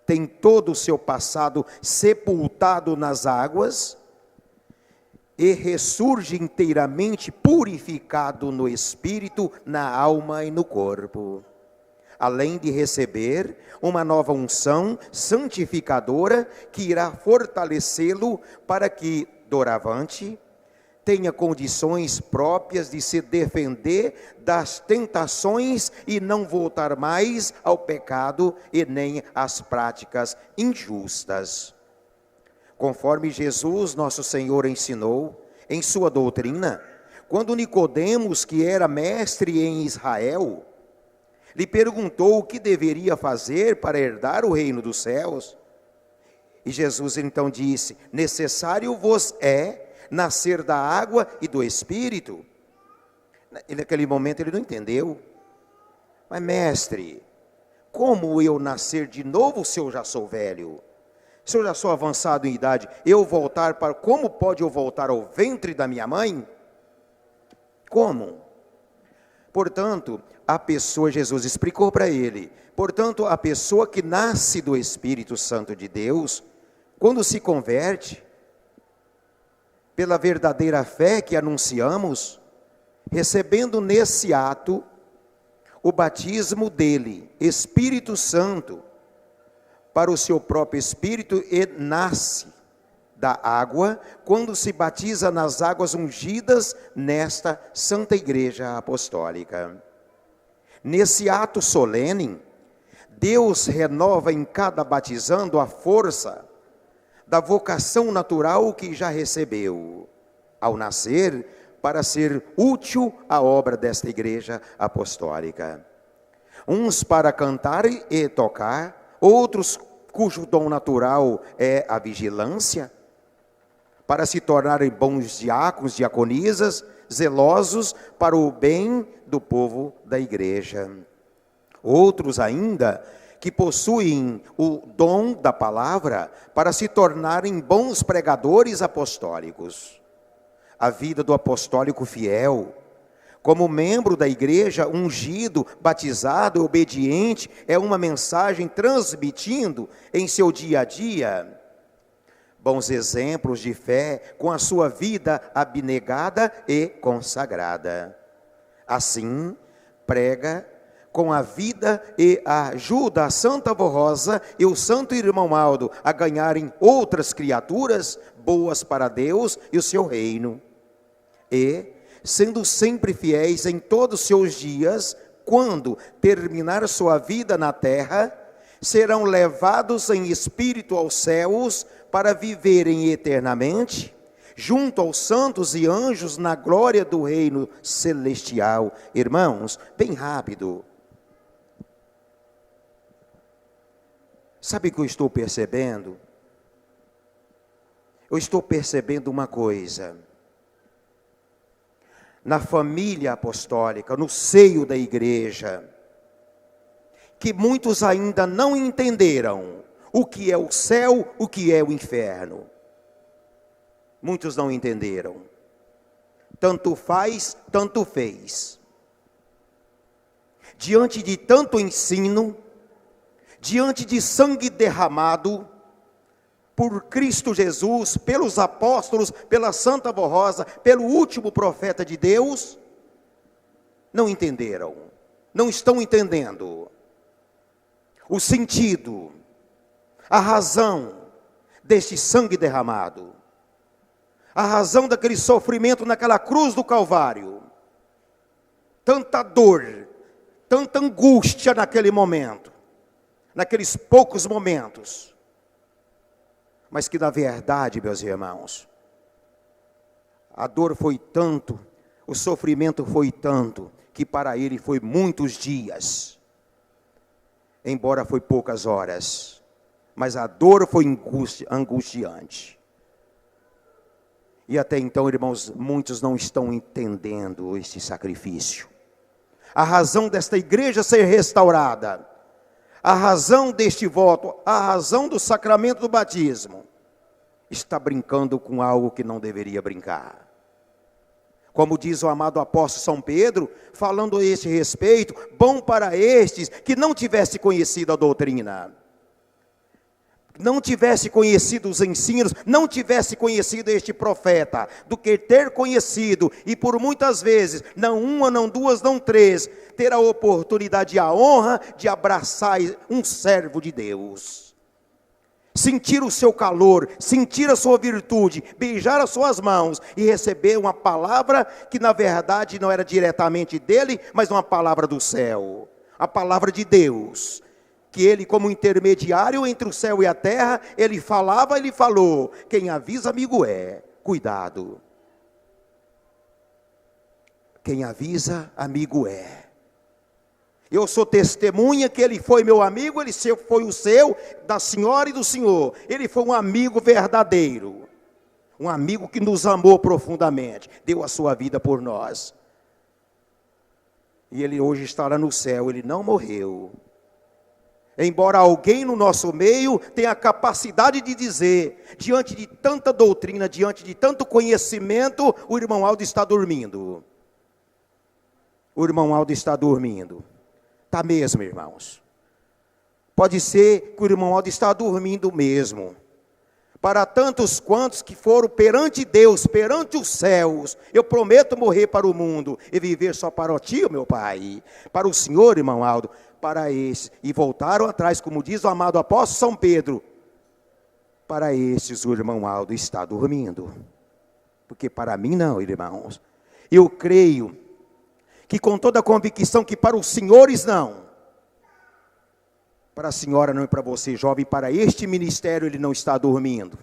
tem todo o seu passado sepultado nas águas e ressurge inteiramente purificado no espírito, na alma e no corpo, além de receber uma nova unção santificadora que irá fortalecê-lo para que, doravante, tenha condições próprias de se defender das tentações e não voltar mais ao pecado e nem às práticas injustas. Conforme Jesus, nosso Senhor, ensinou em sua doutrina, quando Nicodemos, que era mestre em Israel, lhe perguntou o que deveria fazer para herdar o reino dos céus. E Jesus então disse: necessário vos é nascer da água e do Espírito. Naquele momento ele não entendeu. Mas mestre, como eu nascer de novo se eu já sou velho? Se eu já sou avançado em idade, como pode eu voltar ao ventre da minha mãe? Como? Portanto, a pessoa, Jesus explicou para ele, portanto, a pessoa que nasce do Espírito Santo de Deus, quando se converte, pela verdadeira fé que anunciamos, recebendo nesse ato o batismo dele, Espírito Santo, para o seu próprio espírito, e nasce da água, quando se batiza nas águas ungidas nesta Santa Igreja Apostólica. Nesse ato solene, Deus renova em cada batizando a força da vocação natural que já recebeu ao nascer, para ser útil à obra desta Igreja Apostólica. Uns para cantar e tocar, outros cujo dom natural é a vigilância, para se tornarem bons diáconos, diaconisas, zelosos para o bem do povo da Igreja. Outros ainda que possuem o dom da palavra para se tornarem bons pregadores apostólicos. A vida do apostólico fiel, como membro da igreja, ungido, batizado, obediente, é uma mensagem transmitindo em seu dia a dia bons exemplos de fé com a sua vida abnegada e consagrada. Assim, prega com a vida e ajuda a Santa Avó Rosa e o Santo Irmão Aldo a ganharem outras criaturas boas para Deus e o seu reino. E, sendo sempre fiéis em todos os seus dias, quando terminar sua vida na terra, serão levados em espírito aos céus para viverem eternamente, junto aos santos e anjos na glória do reino celestial. Irmãos, bem rápido. Sabe o que eu estou percebendo? Eu estou percebendo uma coisa. Na família apostólica, no seio da igreja, que muitos ainda não entenderam o que é o céu, o que é o inferno. Muitos não entenderam. Tanto faz, tanto fez. Diante de tanto ensino, diante de sangue derramado por Cristo Jesus, pelos apóstolos, pela Santa Avó Rosa, pelo último profeta de Deus, não entenderam, não estão entendendo o sentido, a razão deste sangue derramado, a razão daquele sofrimento naquela cruz do Calvário, tanta dor, tanta angústia naquele momento, naqueles poucos momentos, mas que na verdade, meus irmãos, a dor foi tanto, o sofrimento foi tanto, que para ele foi muitos dias, embora foi poucas horas, mas a dor foi angustiante. E até então, irmãos, muitos não estão entendendo este sacrifício. A razão desta igreja ser restaurada, a razão deste voto, a razão do sacramento do batismo, está brincando com algo que não deveria brincar. Como diz o amado apóstolo São Pedro, falando a este respeito, bom para estes que não tivesse conhecido a doutrina, não tivesse conhecido os ensinos, não tivesse conhecido este profeta, do que ter conhecido, e por muitas vezes, não uma, não duas, não três, ter a oportunidade e a honra de abraçar um servo de Deus, sentir o seu calor, sentir a sua virtude, beijar as suas mãos e receber uma palavra que na verdade não era diretamente dele, mas uma palavra do céu, a palavra de Deus, que ele, como intermediário entre o céu e a terra, ele falava, ele falou, quem avisa amigo é, cuidado. Quem avisa amigo é. Eu sou testemunha que ele foi meu amigo, ele foi o seu, da senhora e do senhor. Ele foi um amigo verdadeiro, um amigo que nos amou profundamente, deu a sua vida por nós. E ele hoje estará no céu, ele não morreu. Embora alguém no nosso meio tenha a capacidade de dizer, diante de tanta doutrina, diante de tanto conhecimento, o irmão Aldo está dormindo. O irmão Aldo está dormindo. Está mesmo, irmãos. Pode ser que o irmão Aldo está dormindo mesmo. Para tantos quantos que foram perante Deus, perante os céus, eu prometo morrer para o mundo e viver só para o tio, meu pai, para o senhor, irmão Aldo, para esses, e voltaram atrás, como diz o amado apóstolo São Pedro, para esses o irmão Aldo está dormindo, porque para mim não, irmãos, eu creio, que com toda a convicção que para os senhores não, para a senhora não e para você jovem, para este ministério ele não está dormindo,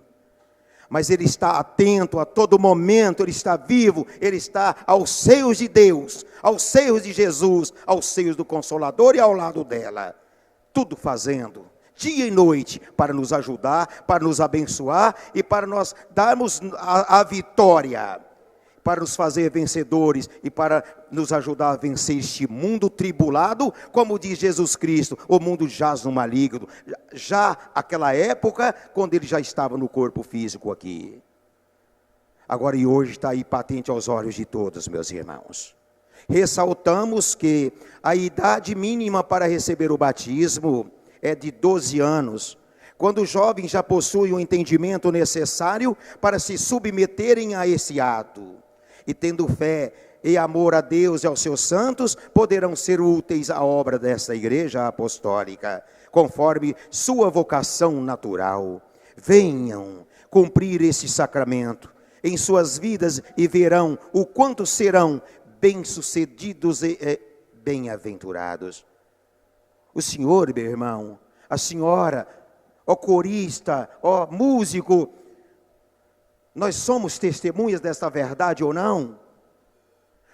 mas ele está atento a todo momento, ele está vivo, ele está aos seios de Deus, aos seios de Jesus, aos seios do Consolador e ao lado dela, tudo fazendo, dia e noite, para nos ajudar, para nos abençoar e para nós darmos a vitória, para nos fazer vencedores e para nos ajudar a vencer este mundo tribulado, como diz Jesus Cristo, o mundo jaz no maligno, já aquela época, quando ele já estava no corpo físico aqui. Agora e hoje está aí patente aos olhos de todos, meus irmãos. Ressaltamos que a idade mínima para receber o batismo é de 12 anos, quando os jovens já possuem o entendimento necessário para se submeterem a esse ato, e tendo fé e amor a Deus e aos seus santos, poderão ser úteis à obra desta igreja apostólica, conforme sua vocação natural. Venham cumprir esse sacramento em suas vidas e verão o quanto serão bem-sucedidos e bem-aventurados. O senhor, meu irmão, a senhora, ó corista, ó músico, nós somos testemunhas desta verdade ou não?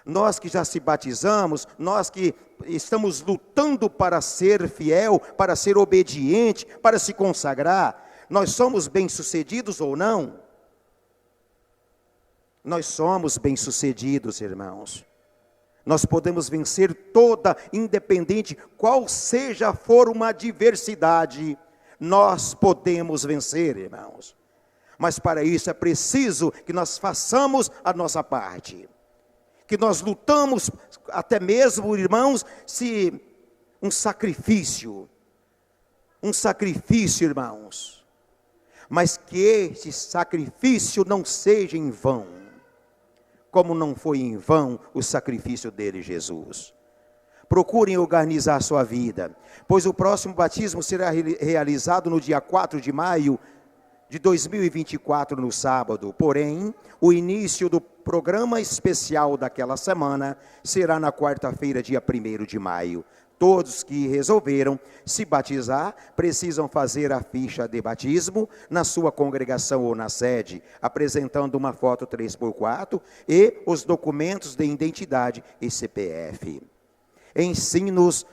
Nós que já se batizamos, nós que estamos lutando para ser fiel, para ser obediente, para se consagrar, nós somos bem-sucedidos ou não? Nós somos bem-sucedidos, irmãos. Nós podemos vencer toda, independente qual seja for uma adversidade, nós podemos vencer, irmãos. Mas para isso é preciso que nós façamos a nossa parte. Que nós lutamos, até mesmo, irmãos, se um sacrifício, irmãos. Mas que esse sacrifício não seja em vão, como não foi em vão o sacrifício dele, Jesus. Procurem organizar sua vida, pois o próximo batismo será realizado no dia 4 de maio de 2024, no sábado. Porém, o início do programa especial daquela semana será na quarta-feira, dia 1º de maio. Todos que resolveram se batizar precisam fazer a ficha de batismo na sua congregação ou na sede, apresentando uma foto 3x4 e os documentos de identidade e CPF. Ensinos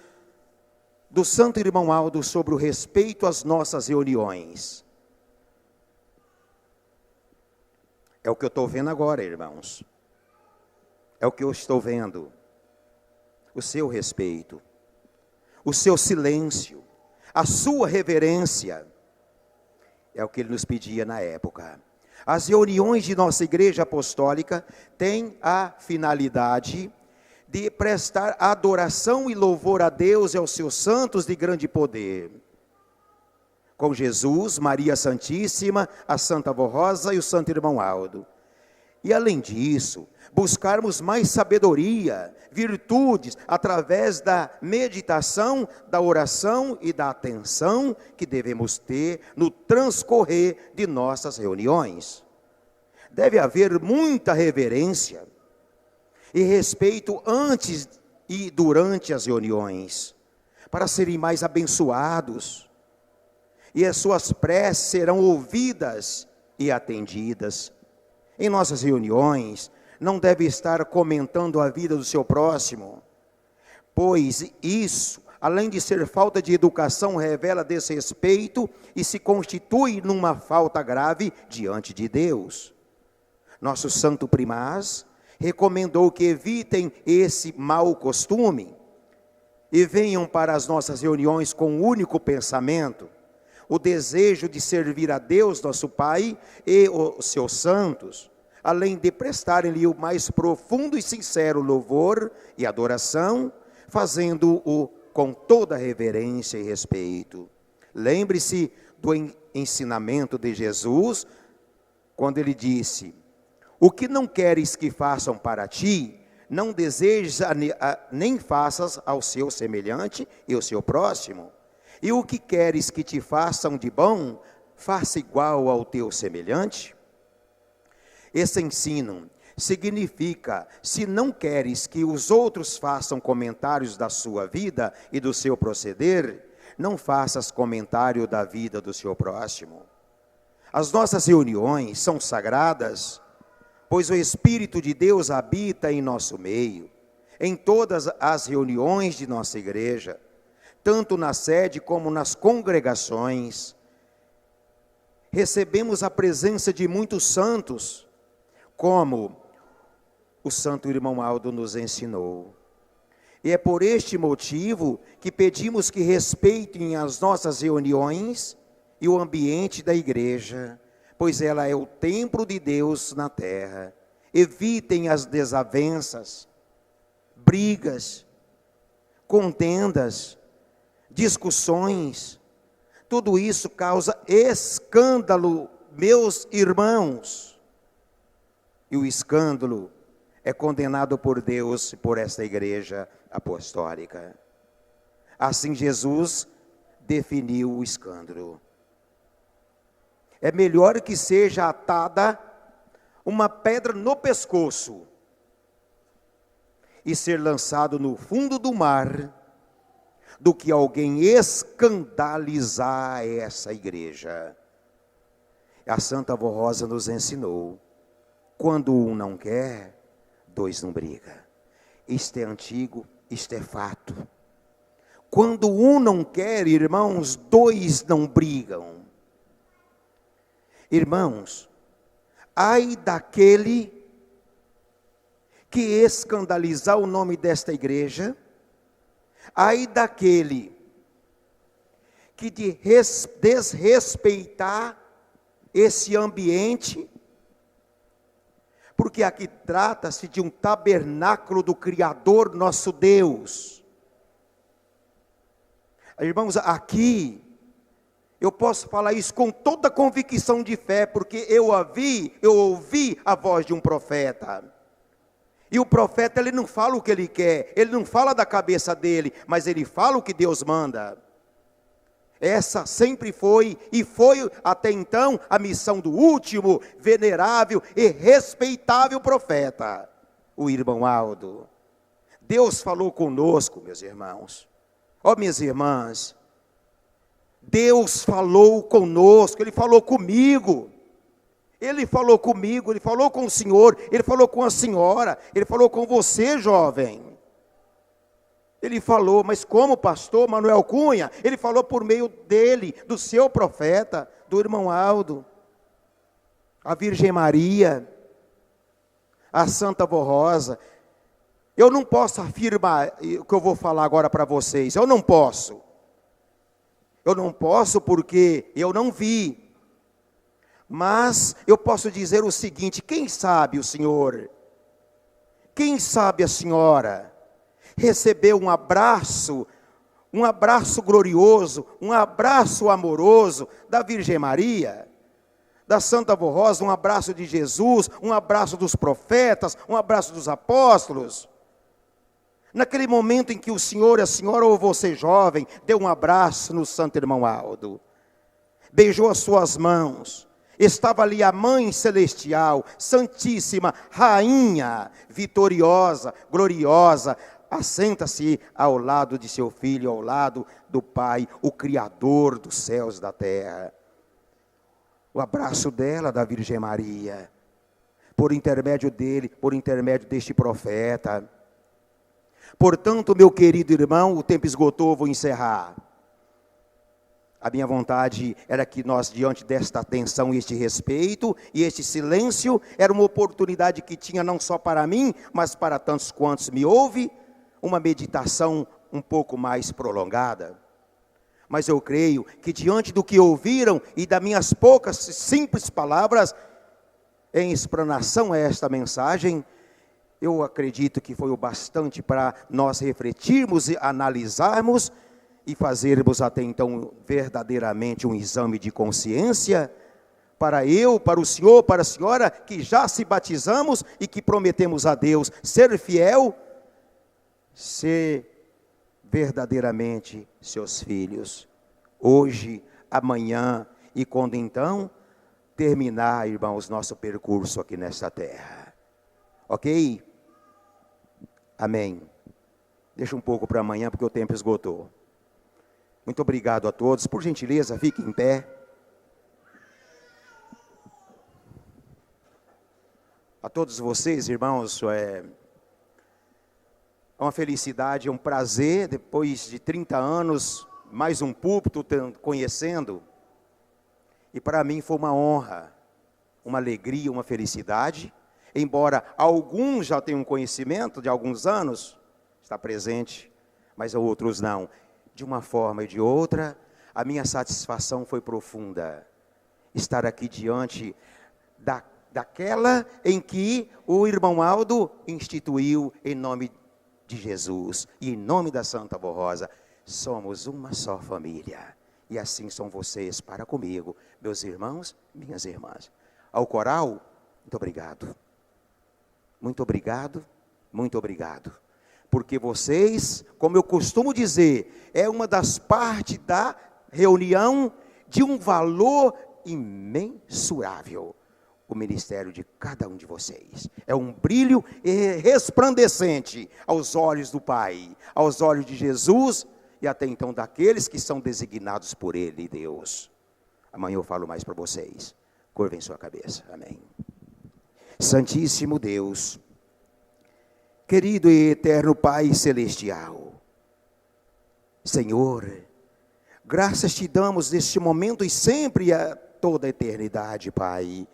do Santo Irmão Aldo sobre o respeito às nossas reuniões. É o que eu estou vendo agora, irmãos. É o que eu estou vendo. O seu respeito, o seu silêncio, a sua reverência. É o que ele nos pedia na época. As reuniões de nossa igreja apostólica têm a finalidade de prestar adoração e louvor a Deus e aos seus santos de grande poder. Com Jesus, Maria Santíssima, a Santa Avó Rosa e o Santo Irmão Aldo. E além disso, buscarmos mais sabedoria, virtudes, através da meditação, da oração e da atenção que devemos ter no transcorrer de nossas reuniões. Deve haver muita reverência e respeito antes e durante as reuniões, para serem mais abençoados. E as suas preces serão ouvidas e atendidas. Em nossas reuniões, não deve estar comentando a vida do seu próximo, pois isso, além de ser falta de educação, revela desrespeito e se constitui numa falta grave diante de Deus. Nosso santo primaz recomendou que evitem esse mau costume e venham para as nossas reuniões com um único pensamento: o desejo de servir a Deus, nosso Pai, e os seus santos, além de prestarem-lhe o mais profundo e sincero louvor e adoração, fazendo-o com toda reverência e respeito. Lembre-se do ensinamento de Jesus, quando ele disse: o que não queres que façam para ti, não desejes nem faças ao seu semelhante e ao seu próximo. E o que queres que te façam de bom, faça igual ao teu semelhante. Esse ensino significa: se não queres que os outros façam comentários da sua vida e do seu proceder, não faças comentário da vida do seu próximo. As nossas reuniões são sagradas, pois o Espírito de Deus habita em nosso meio, em todas as reuniões de nossa igreja, tanto na sede como nas congregações. Recebemos a presença de muitos santos, como o Santo Irmão Aldo nos ensinou. E é por este motivo que pedimos que respeitem as nossas reuniões e o ambiente da igreja, pois ela é o templo de Deus na terra. Evitem as desavenças, brigas, contendas, discussões, Tudo isso causa escândalo, meus irmãos. E o escândalo é condenado por Deus e por esta igreja apostólica. Assim Jesus definiu o escândalo. É melhor que seja atada uma pedra no pescoço e ser lançado no fundo do mar, do que alguém escandalizar essa igreja. A Santa Avó Rosa nos ensinou: quando um não quer, dois não brigam. Isto é antigo, isto é fato. Quando um não quer, irmãos, dois não brigam. Irmãos, ai daquele que escandalizar o nome desta igreja, ai daquele que desrespeitar esse ambiente, porque aqui trata-se de um tabernáculo do Criador nosso Deus. Irmãos, aqui eu posso falar isso com toda convicção de fé, porque eu ouvi a voz de um profeta. E o profeta, ele não fala o que ele quer, ele não fala da cabeça dele, mas ele fala o que Deus manda. Essa sempre foi, e foi até então, a missão do último, venerável e respeitável profeta, o irmão Aldo. Deus falou conosco, meus irmãos. Ó, minhas irmãs, Deus falou conosco, Ele falou comigo. Ele falou comigo, Ele falou com o senhor, Ele falou com a senhora, Ele falou com você, jovem. Ele falou, mas como, pastor Manuel Cunha? Ele falou por meio dele, do seu profeta, do irmão Aldo, a Virgem Maria, a Santa Avó Rosa. Eu não posso afirmar o que eu vou falar agora para vocês, eu não posso. Eu não posso porque eu não vi. Mas eu posso dizer o seguinte: quem sabe o senhor, quem sabe a senhora, recebeu um abraço glorioso, um abraço amoroso da Virgem Maria, da Santa Avó Rosa, um abraço de Jesus, um abraço dos profetas, um abraço dos apóstolos. Naquele momento em que o senhor, a senhora ou você jovem, deu um abraço no santo irmão Aldo, beijou as suas mãos, estava ali a Mãe Celestial, Santíssima, Rainha, vitoriosa, gloriosa, assenta-se ao lado de seu filho, ao lado do Pai, o Criador dos céus e da terra. O abraço dela, da Virgem Maria, por intermédio dele, por intermédio deste profeta. Portanto, meu querido irmão, o tempo esgotou, vou encerrar. A minha vontade era que nós, diante desta atenção e este respeito, e este silêncio, era uma oportunidade que tinha não só para mim, mas para tantos quantos me ouvem, uma meditação um pouco mais prolongada. Mas eu creio que diante do que ouviram e das minhas poucas simples palavras, em explanação a esta mensagem, eu acredito que foi o bastante para nós refletirmos e analisarmos e fazermos até então verdadeiramente um exame de consciência, para eu, para o senhor, para a senhora, que já se batizamos e que prometemos a Deus ser fiel, ser verdadeiramente seus filhos, hoje, amanhã e quando então terminar, irmãos, nosso percurso aqui nesta terra. Ok? Amém. Deixa um pouco para amanhã, porque o tempo esgotou. Muito obrigado a todos. Por gentileza, fiquem em pé. A todos vocês, irmãos, é uma felicidade, é um prazer, depois de 30 anos, mais um púlpito conhecendo. E para mim foi uma honra, uma alegria, uma felicidade. Embora alguns já tenham conhecimento de alguns anos, está presente, mas outros não. De uma forma e de outra, a minha satisfação foi profunda. Estar aqui diante daquela em que o irmão Aldo instituiu em nome de Jesus e em nome da Santa Avó Rosa. Somos uma só família. E assim são vocês para comigo, meus irmãos, minhas irmãs. Ao coral, muito obrigado. Muito obrigado, muito obrigado. Porque vocês, como eu costumo dizer, é uma das partes da reunião de um valor imensurável. O ministério de cada um de vocês é um brilho resplandecente aos olhos do Pai, aos olhos de Jesus e até então daqueles que são designados por Ele, Deus. Amanhã eu falo mais para vocês. Curvem sua cabeça, amém. Santíssimo Deus, querido e eterno Pai Celestial, Senhor, graças te damos neste momento e sempre a toda a eternidade, Pai,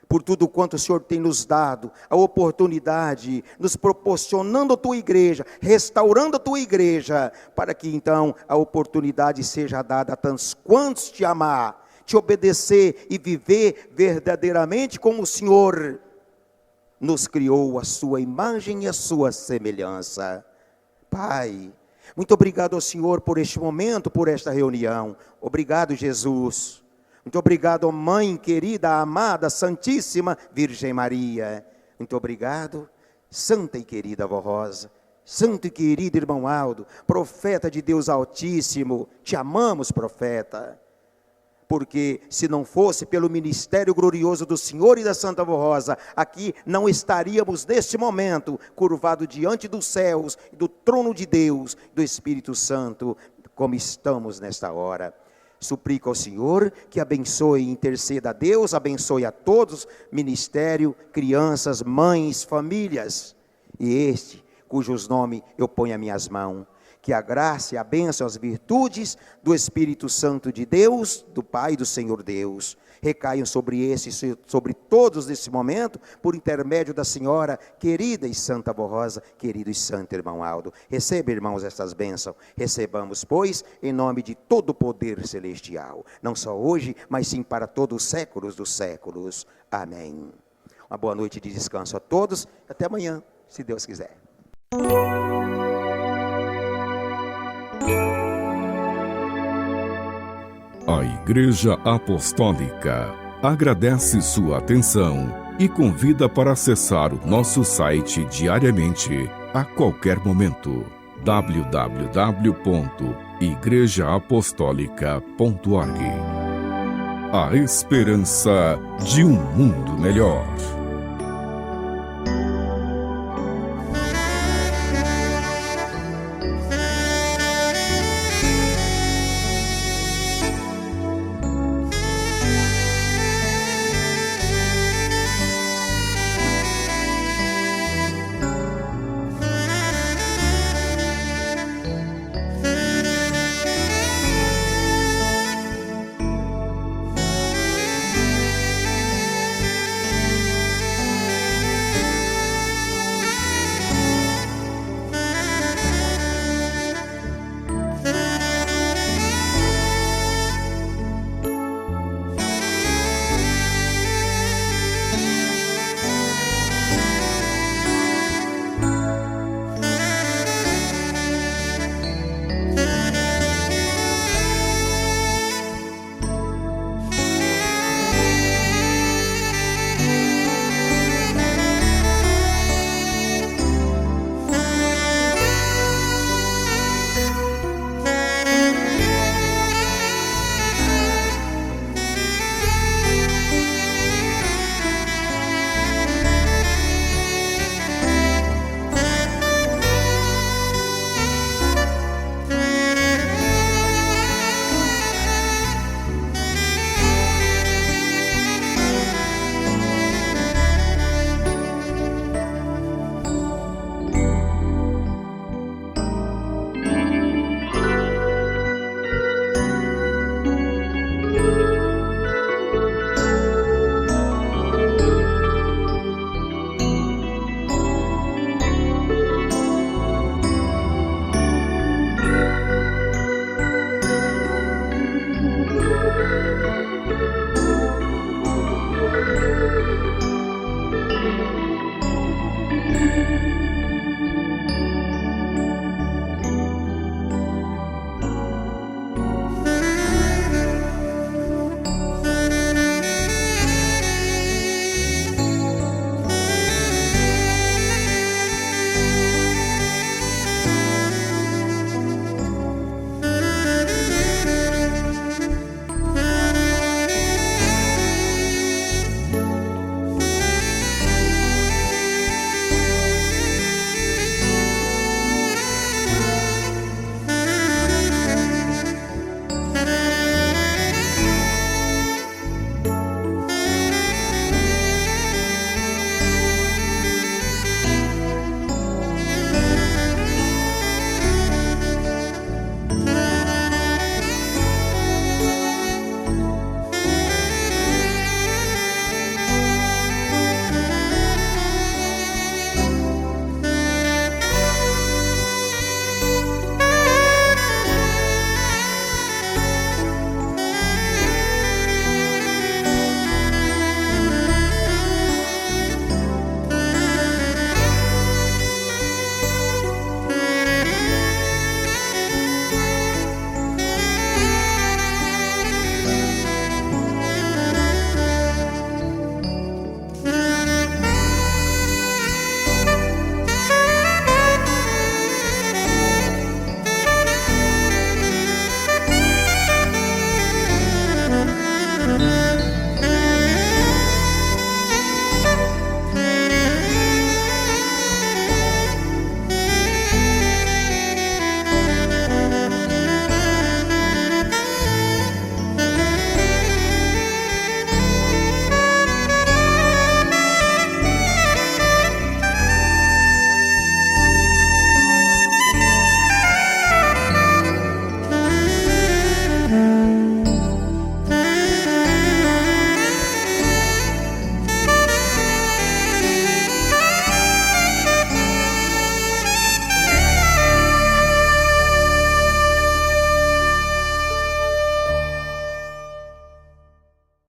por tudo quanto o Senhor tem nos dado, a oportunidade, nos proporcionando a tua igreja, restaurando a tua igreja, para que então a oportunidade seja dada a tantos quantos te amar, te obedecer e viver verdadeiramente como o Senhor nos criou a sua imagem e a sua semelhança. Pai, muito obrigado ao Senhor por este momento, por esta reunião. Obrigado, Jesus. Muito obrigado, Mãe querida, amada, Santíssima Virgem Maria. Muito obrigado, Santa e querida Avó Rosa. Santo e querido irmão Aldo, profeta de Deus Altíssimo. Te amamos, profeta. Porque se não fosse pelo ministério glorioso do Senhor e da Santa Avó Rosa, aqui não estaríamos neste momento, curvado diante dos céus, do trono de Deus, do Espírito Santo, como estamos nesta hora. Suplico ao Senhor que abençoe e interceda a Deus, abençoe a todos, ministério, crianças, mães, famílias, e este, cujos nomes eu ponho as minhas mãos, que a graça e a bênção, as virtudes do Espírito Santo de Deus, do Pai do Senhor Deus, recaiam sobre esses, sobre todos nesse momento, por intermédio da Senhora querida e Santa Avó Rosa, querido e santo irmão Aldo. Receba, irmãos, estas bênçãos. Recebamos, pois, em nome de todo o poder celestial, não só hoje, mas sim para todos os séculos dos séculos. Amém. Uma boa noite de descanso a todos. Até amanhã, se Deus quiser. A Igreja Apostólica agradece sua atenção e convida para acessar o nosso site diariamente, a qualquer momento. www.igrejaapostólica.org. A esperança de um mundo melhor.